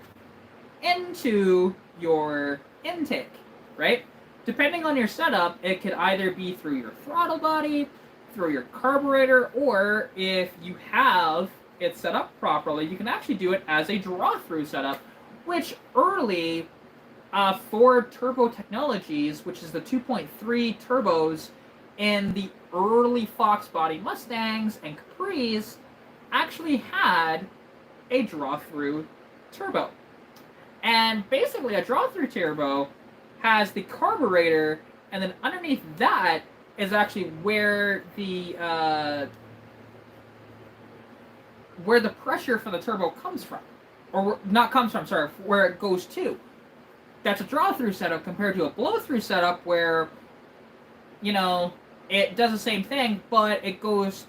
into your intake, right? Depending on your setup, it could either be through your throttle body, through your carburetor, or if you have it set up properly, you can actually do it as a draw-through setup, which early Ford Turbo Technologies, which is the 2.3 turbos in the early Fox body Mustangs and Capris, actually had a draw-through turbo. And basically, a draw-through turbo has the carburetor, and then underneath that is actually where the pressure for the turbo comes from. Or not comes from, sorry, where it goes to. That's a draw-through setup compared to a blow-through setup where, you know, it does the same thing, but it goes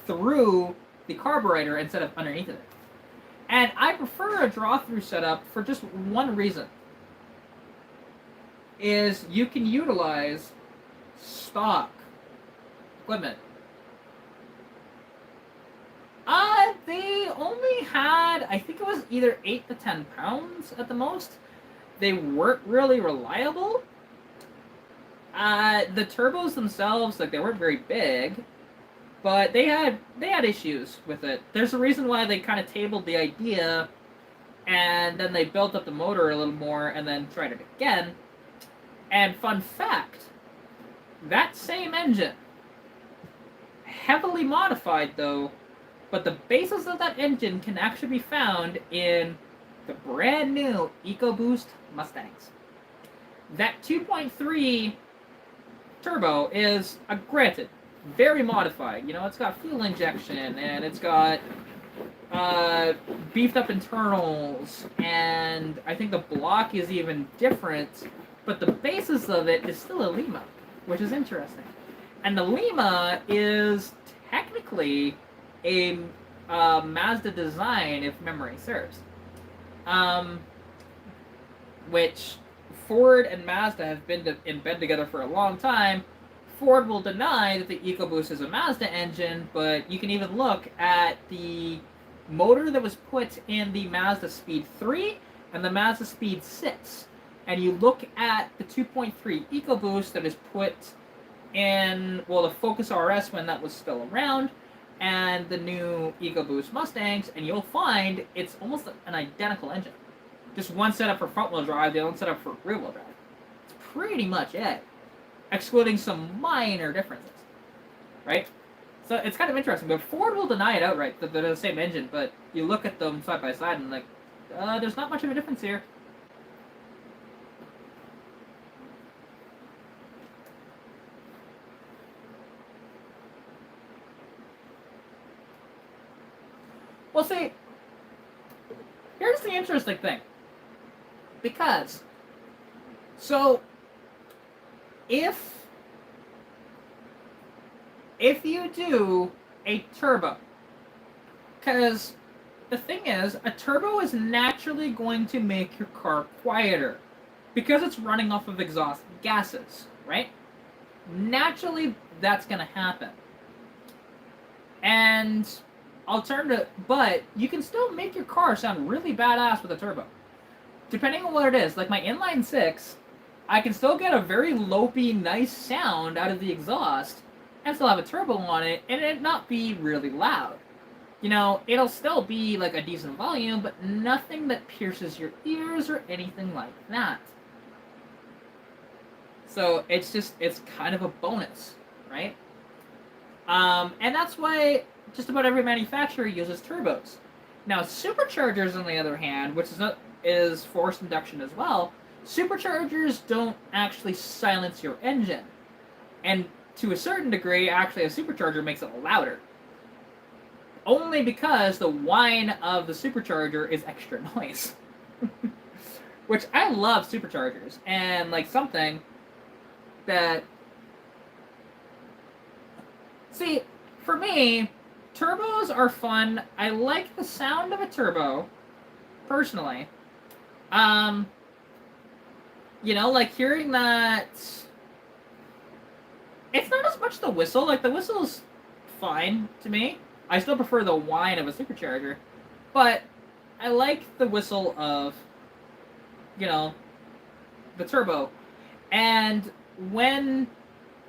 through the carburetor instead of underneath it. And I prefer a draw-through setup for just one reason. Is you can utilize stock equipment. They only had, I think it was either 8 to 10 pounds at the most. They weren't really reliable. The turbos themselves, like they weren't very big, but they had issues with it. There's a reason why they kind of tabled the idea, and then they built up the motor a little more, and then tried it again. And fun fact, that same engine, heavily modified though, but the basis of that engine can actually be found in the brand new EcoBoost Mustangs. That 2.3 turbo is, granted, very modified. You know, it's got fuel injection, and it's got beefed up internals, and I think the block is even different, but the basis of it is still a Lima, which is interesting. And the Lima is technically a Mazda design, if memory serves. Which Ford and Mazda have been in bed together for a long time. Ford will deny that the EcoBoost is a Mazda engine, but you can even look at the motor that was put in the Mazda Speed 3 and the Mazda Speed 6. And you look at the 2.3 EcoBoost that is put in, well, the Focus RS when that was still around, and the new EcoBoost Mustangs, and you'll find it's almost an identical engine. Just one setup for front-wheel drive, the other one setup for rear-wheel drive. It's pretty much it, excluding some minor differences, right? So it's kind of interesting, but Ford will deny it outright that they're the same engine, but you look at them side by side and like, there's not much of a difference here. Well, see, here's the interesting thing. Because, so, if you do a turbo, because the thing is, a turbo is naturally going to make your car quieter, because it's running off of exhaust gases, right? Naturally, that's going to happen. And but you can still make your car sound really badass with a turbo. Depending on what it is, like my inline 6, I can still get a very lopey, nice sound out of the exhaust and still have a turbo on it and it not be really loud. You know, it'll still be like a decent volume, but nothing that pierces your ears or anything like that. So it's kind of a bonus, right? And that's why just about every manufacturer uses turbos. Now, superchargers, on the other hand, which is forced induction as well, superchargers don't actually silence your engine. And to a certain degree, actually, a supercharger makes it louder. Only because the whine of the supercharger is extra noise. Which I love superchargers. And, like, something that... See, for me, turbos are fun. I like the sound of a turbo, personally. You know, like hearing that... It's not as much the whistle. Like, the whistle's fine to me. I still prefer the whine of a supercharger. But I like the whistle of, you know, the turbo. And when...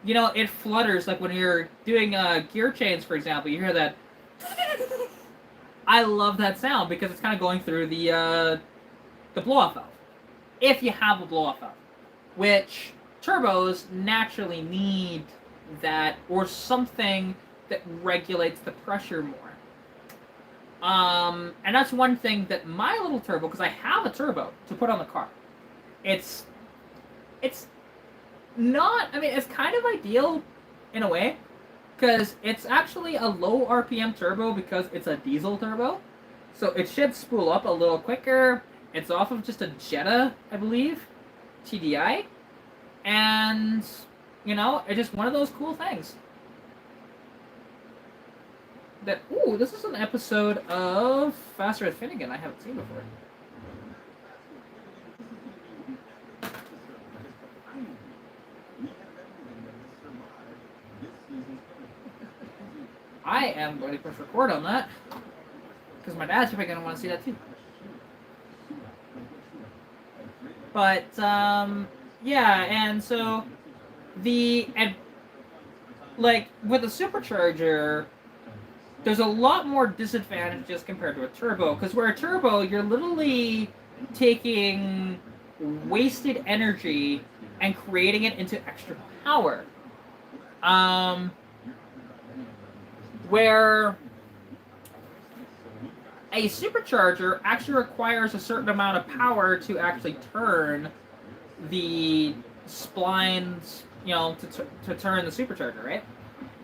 You know, it flutters, like when you're doing gear chains, for example, you hear that. I love that sound because it's kind of going through the blow-off valve. If you have a blow-off valve. Which turbos naturally need that, or something that regulates the pressure more. And that's one thing that my little turbo, because I have a turbo to put on the car. It's not, I mean, it's kind of ideal in a way, because it's actually a low RPM turbo because it's a diesel turbo, so it should spool up a little quicker. It's off of just a Jetta, I believe, TDI, and, you know, it's just one of those cool things. That, ooh, this is an episode of Faster with Finnegan I haven't seen before. I am going to push record on that, because my dad's probably going to want to see that too. But, yeah, and so And like with a supercharger, there's a lot more disadvantages compared to a turbo. Because where a turbo, you're literally taking wasted energy and creating it into extra power. Where a supercharger actually requires a certain amount of power to actually turn the splines, to turn the supercharger, right?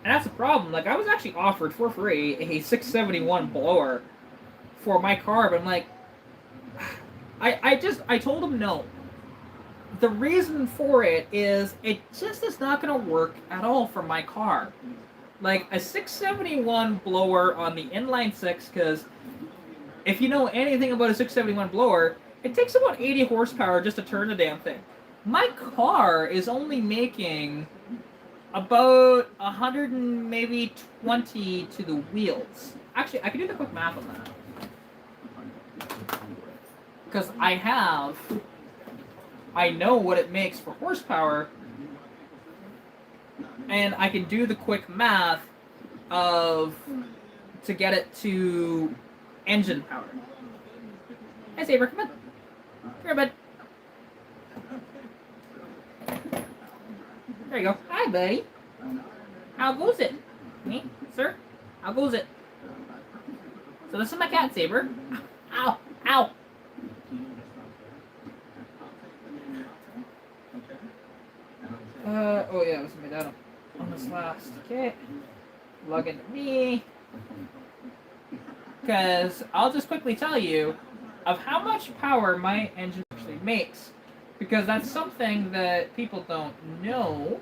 And that's the problem. Like, I was actually offered for free a 671 blower for my car, but I'm like, I told him no. The reason for it is it just is not going to work at all for my car. Like, a 671 blower on the inline six, because if you know anything about a 671 blower, it takes about 80 horsepower just to turn the damn thing. My car is only making about 100 and maybe 20 to the wheels. Actually, I can do the quick math on that. Because I know what it makes for horsepower, and I can do the quick math to get it to engine power. Hey, Saber, come on. Come here, bud. There you go. Hi, buddy. How goes it? Me? Sir? How goes it? So this is my cat, Saber. Ow! Ow! Oh yeah, let's make that on this last. Okay. Log into me. Because I'll just quickly tell you of how much power my engine actually makes. Because that's something that people don't know.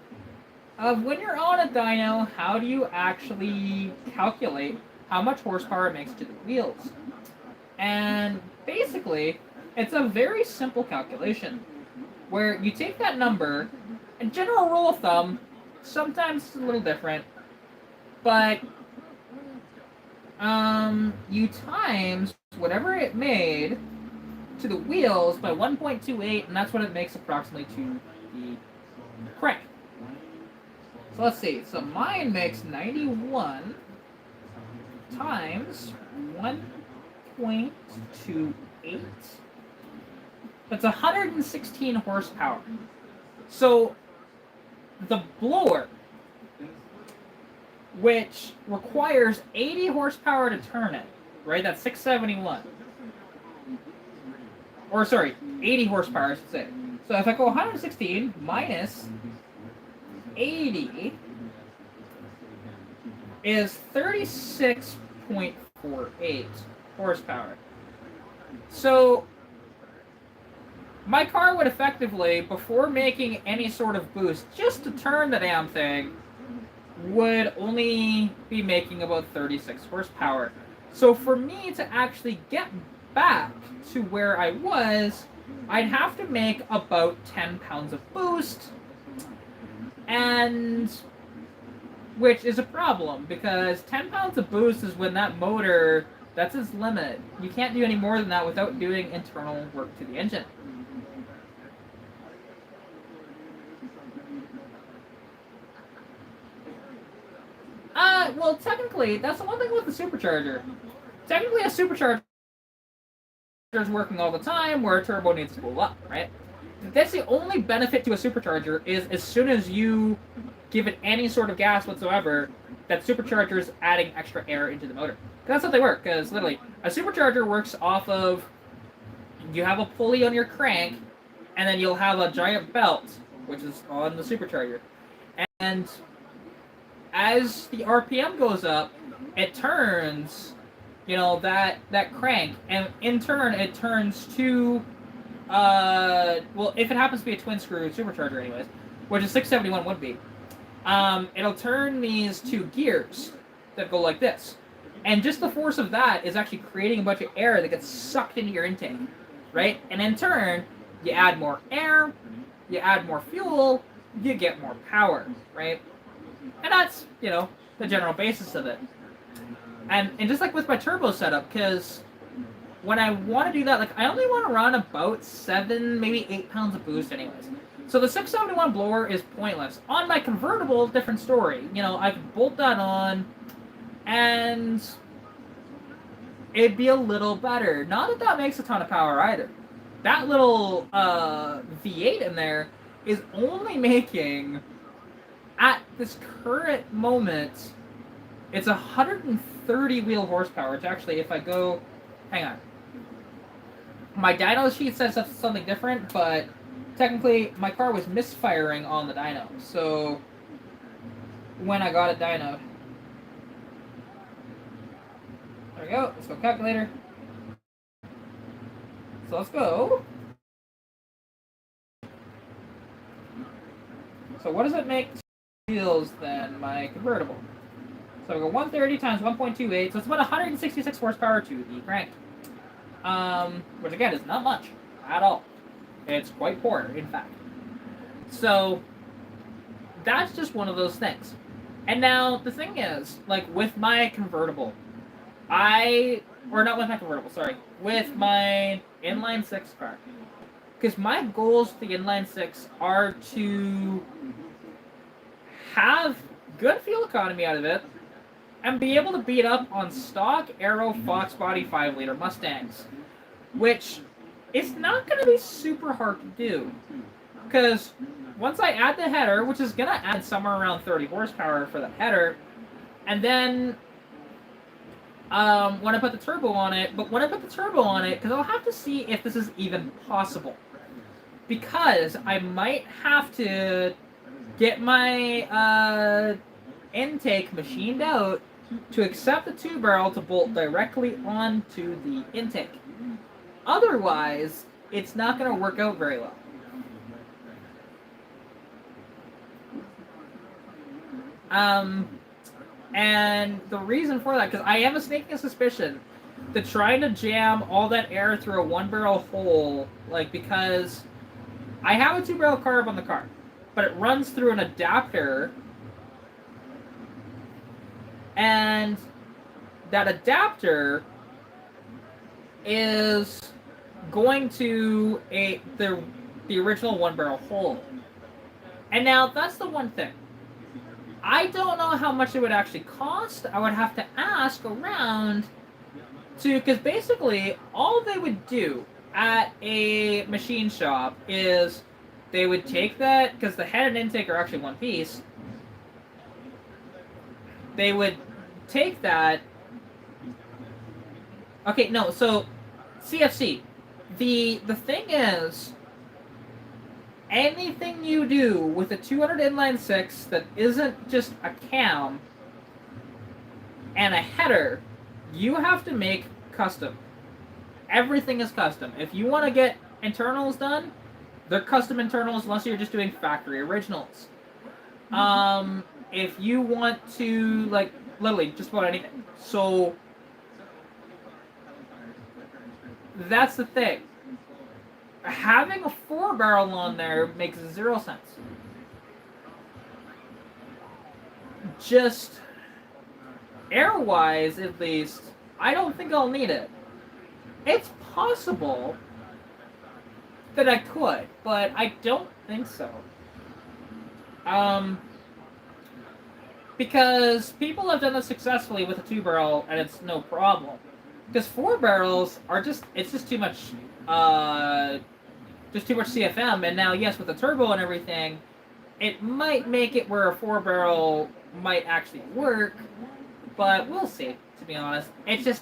Of when you're on a dyno, how do you actually calculate how much horsepower it makes to the wheels? And basically, it's a very simple calculation. Where you take that number, and general rule of thumb, sometimes it's a little different, but you times whatever it made to the wheels by 1.28, and that's what it makes approximately to the crank. So let's see. So mine makes 91 times 1.28. That's 116 horsepower. So the blower, which requires 80 horsepower to turn it, right? That's 671. Or sorry, 80 horsepower, I should say. So if I go 116 minus 80 is 36.48 horsepower. So my car would effectively, before making any sort of boost, just to turn the damn thing, would only be making about 36 horsepower. So for me to actually get back to where I was, I'd have to make about 10 pounds of boost, and which is a problem, because 10 pounds of boost is when that motor, that's its limit. You can't do any more than that without doing internal work to the engine. Well, technically, that's the one thing with the supercharger. Technically, a supercharger is working all the time, where a turbo needs to cool up, right? That's the only benefit to a supercharger, is as soon as you give it any sort of gas whatsoever, that supercharger is adding extra air into the motor. That's how they work, because literally, a supercharger works off of, you have a pulley on your crank, and then you'll have a giant belt, which is on the supercharger. And as the RPM goes up, it turns, that crank, and in turn it turns to, well, if it happens to be a twin screw supercharger anyways, which a 671 would be, it'll turn these two gears that go like this. And just the force of that is actually creating a bunch of air that gets sucked into your intake, right? And in turn, you add more air, you add more fuel, you get more power, right? And that's, the general basis of it. And just like with my turbo setup, because when I want to do that, like, I only want to run about 7, maybe 8 pounds of boost anyways. So the 671 blower is pointless. On my convertible, different story. You know, I could bolt that on, and it'd be a little better. Not that that makes a ton of power either. That little V8 in there is only making, at this current moment, it's 130 wheel horsepower. It's actually, if I go, hang on. My dyno sheet says something different, but technically my car was misfiring on the dyno. So when I got it dynoed. There we go. Let's go calculator. So let's go. So what does it make wheels than my convertible? So we go 130 times 1.28, so it's about 166 horsepower to the crank. Which again is not much at all. It's quite poor, in fact. So that's just one of those things. And now the thing is, like with my convertible, with my inline six car, because my goals for the inline six are to have good fuel economy out of it and be able to beat up on stock Aero Fox Body 5-liter Mustangs, which is not going to be super hard to do, because once I add the header, which is going to add somewhere around 30 horsepower for the header, and then when I put the turbo on it, because I'll have to see if this is even possible, because I might have to get my intake machined out to accept the 2-barrel to bolt directly onto the intake. Otherwise, it's not going to work out very well. And the reason for that, because I am sneaking a suspicion that trying to jam all that air through a 1-barrel hole, like, because I have a 2-barrel carb on the car, but it runs through an adapter, and that adapter is going to the original 1-barrel hole. And now that's the one thing. I don't know how much it would actually cost. I would have to ask around to, because basically all they would do at a machine shop is they would take that, because the head and intake are actually one piece, they would take that. Okay, no, so CFC. The thing is, anything you do with a 200 inline 6 that isn't just a cam and a header, you have to make custom. Everything is custom. If you want to get internals done, they're custom internals unless you're just doing factory originals. If you want to, like, literally just about anything. So that's the thing. Having a 4-barrel on there makes 0 sense. Just air-wise, at least, I don't think I'll need it. It's possible that I could, but I don't think so. Because people have done this successfully with a 2-barrel, and it's no problem. Because 4 barrels are it's just too much, CFM, and now, yes, with the turbo and everything, it might make it where a 4-barrel might actually work, but we'll see, to be honest. It's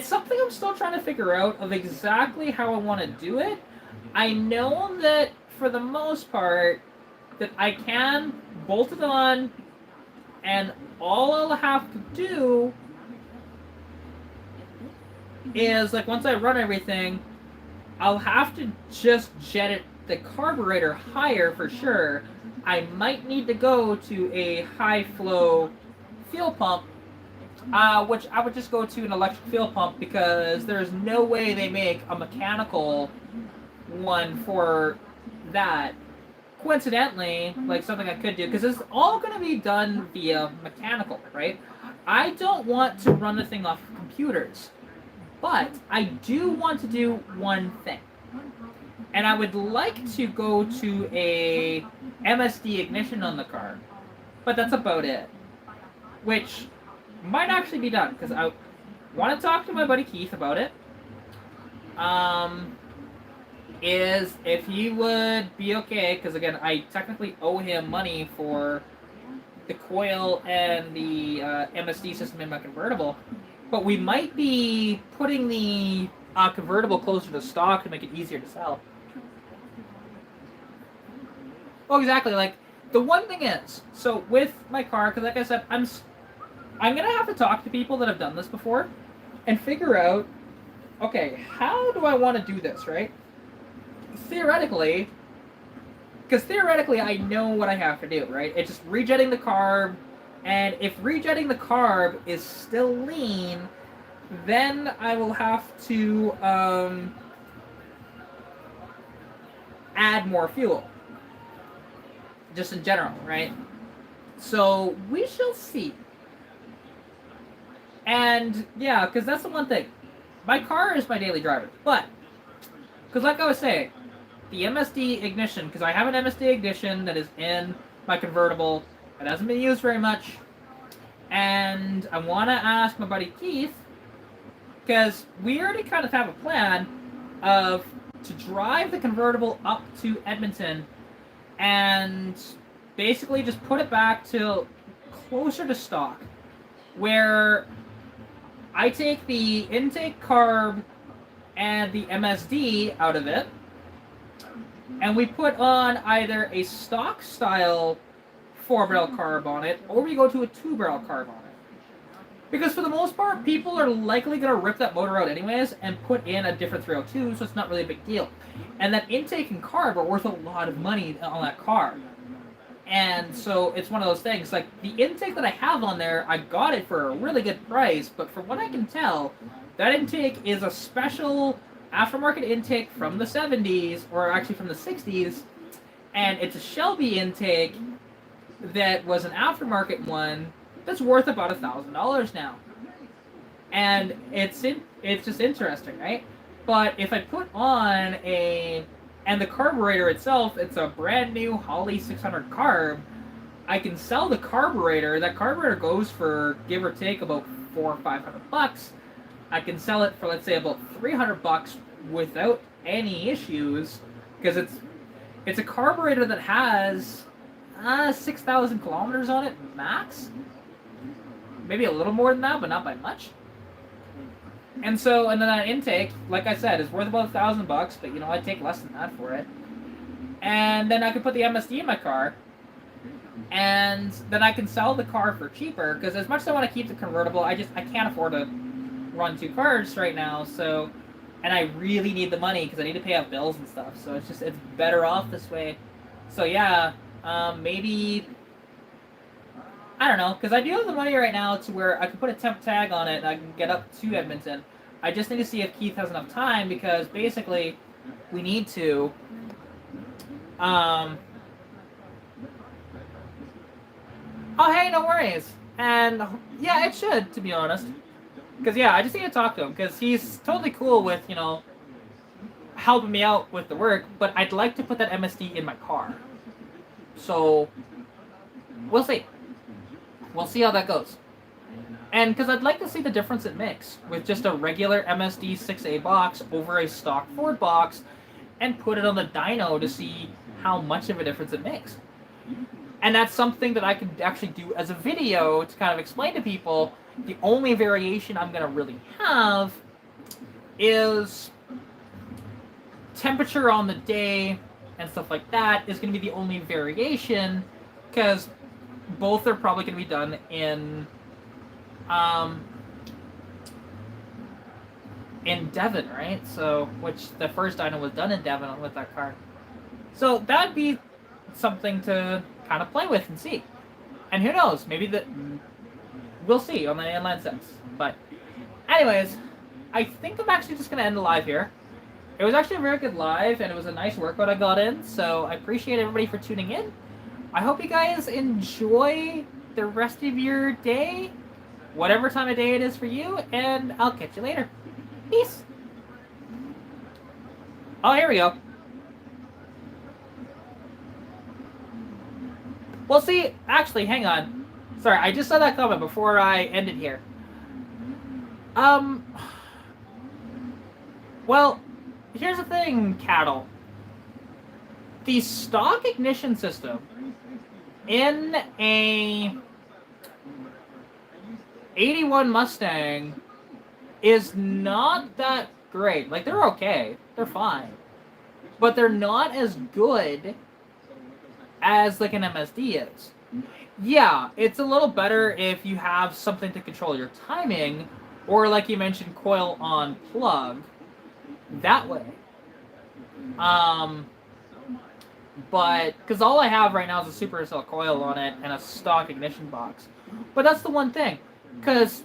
something I'm still trying to figure out of exactly how I want to do it. I know that, for the most part, that I can bolt it on, and all I'll have to do is, like, once I run everything, I'll have to just jet the carburetor higher for sure. I might need to go to a high-flow fuel pump, which I would just go to an electric fuel pump, because there's no way they make a mechanical one for that. Coincidentally, like, something I could do, because it's all going to be done via mechanical, right? I don't want to run the thing off computers. But I do want to do one thing. And I would like to go to a MSD ignition on the car, but that's about it. Which might actually be done because I want to talk to my buddy Keith about it. Is if he would be okay, because again, I technically owe him money for the coil and the MSD system in my convertible, but we might be putting the convertible closer to stock to make it easier to sell. Oh, exactly. Like the one thing is, so with my car, because like I said, I'm gonna have to talk to people that have done this before, and figure out, okay, how do I want to do this, right? Theoretically, because theoretically I know what I have to do, right? It's just rejetting the carb, and if rejetting the carb is still lean, then I will have to add more fuel. Just in general, right? So we shall see. And yeah, because that's the one thing. My car is my daily driver, but because like I was saying, the MSD ignition, because I have an MSD ignition that is in my convertible. It hasn't been used very much. And I want to ask my buddy Keith, because we already kind of have a plan of to drive the convertible up to Edmonton and basically just put it back to closer to stock, where I take the intake carb and the MSD out of it, and we put on either a stock style 4-barrel carb on it, or we go to a 2-barrel carb on it. Because for the most part, people are likely going to rip that motor out anyways and put in a different 302, so it's not really a big deal. And that intake and carb are worth a lot of money on that car. And so it's one of those things, like the intake that I have on there, I got it for a really good price, but from what I can tell, that intake is a special aftermarket intake from the 70s, or actually from the 60s, and it's a Shelby intake that was an aftermarket one that's worth about $1,000 now. And it's just interesting, right? But if I put on and the carburetor itself, it's a brand new Holley 600 carb, I can sell the carburetor. That carburetor goes for, give or take, about $400 or $500. I can sell it for, let's say, about $300 without any issues, because it's a carburetor that has 6,000 kilometers on it max. Maybe a little more than that, but not by much. And so, and then that intake, like I said, is worth about $1,000, but you know, I'd take less than that for it. And then I could put the MSD in my car, and then I can sell the car for cheaper, because as much as I want to keep the convertible, I can't afford to run 2 cars right now, so, and I really need the money, because I need to pay out bills and stuff, so it's better off this way. So yeah, maybe, I don't know, because I do have the money right now to where I can put a temp tag on it and I can get up to Edmonton. I just need to see if Keith has enough time, because basically we need to oh hey, no worries. And yeah, it should, to be honest, because yeah, I just need to talk to him, because he's totally cool with, you know, helping me out with the work, but I'd like to put that MSD in my car. So we'll see. We'll see how that goes. And because I'd like to see the difference it makes with just a regular MSD 6A box over a stock Ford box, and put it on the dyno to see how much of a difference it makes. And that's something that I could actually do as a video to kind of explain to people. The only variation I'm going to really have is temperature on the day and stuff like that is going to be the only variation, because both are probably going to be done in Devon, right? So, which the first dyno was done in Devon with that car. So that'd be something to kind of play with and see. And who knows, maybe we'll see on the inline sets. But anyways, I think I'm actually just going to end the live here. It was actually a very good live, and it was a nice workout I got in, so I appreciate everybody for tuning in. I hope you guys enjoy the rest of your day, whatever time of day it is for you, and I'll catch you later. Peace. Oh, here we go. Well, see, actually, hang on. Sorry, I just saw that comment before I ended here. Well, here's the thing, Cattle. The stock ignition system in a 81 Mustang is not that great. Like, they're okay. They're fine. But they're not as good as, like, an MSD is. Yeah, it's a little better if you have something to control your timing, or, like you mentioned, coil on plug. That way. But, because all I have right now is a supercell coil on it and a stock ignition box. But that's the one thing. Because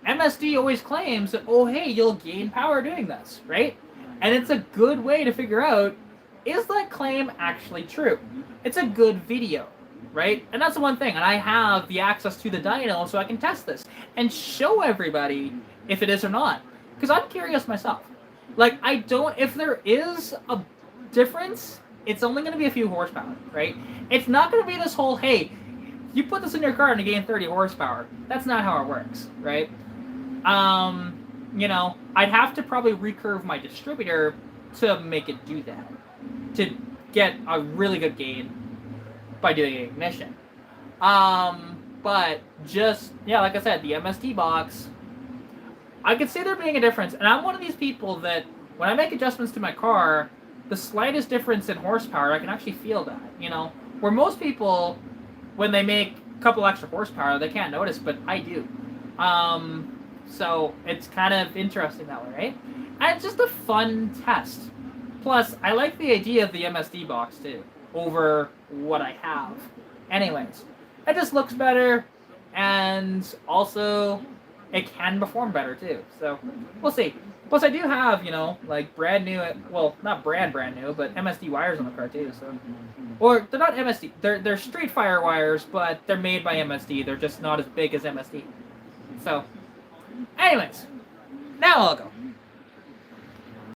MSD always claims that, oh, hey, you'll gain power doing this, right? And it's a good way to figure out, is that claim actually true? It's a good video, right? And that's the one thing. And I have the access to the dyno so I can test this and show everybody if it is or not. Because I'm curious myself. Like, I don't, if there is a difference, it's only going to be a few horsepower, right? It's not going to be this whole, hey, you put this in your car and you gain 30 horsepower. That's not how it works, right? You know, I'd have to probably recurve my distributor to make it do that. To get a really good gain by doing ignition. But just, yeah, like I said, the MSD box, I could see there being a difference. And I'm one of these people that, when I make adjustments to my car, the slightest difference in horsepower, I can actually feel that, you know? Where most people, when they make a couple extra horsepower, they can't notice, but I do. So it's kind of interesting that way, right? And it's just a fun test. Plus, I like the idea of the MSD box, too, over what I have. Anyways, it just looks better, and also, it can perform better, too. So, we'll see. Plus, I do have, you know, like, brand new, well, not brand new, but MSD wires on the car, too, so. Or, they're not MSD, they're Street Fire wires, but they're made by MSD. They're just not as big as MSD. So, anyways, now I'll go.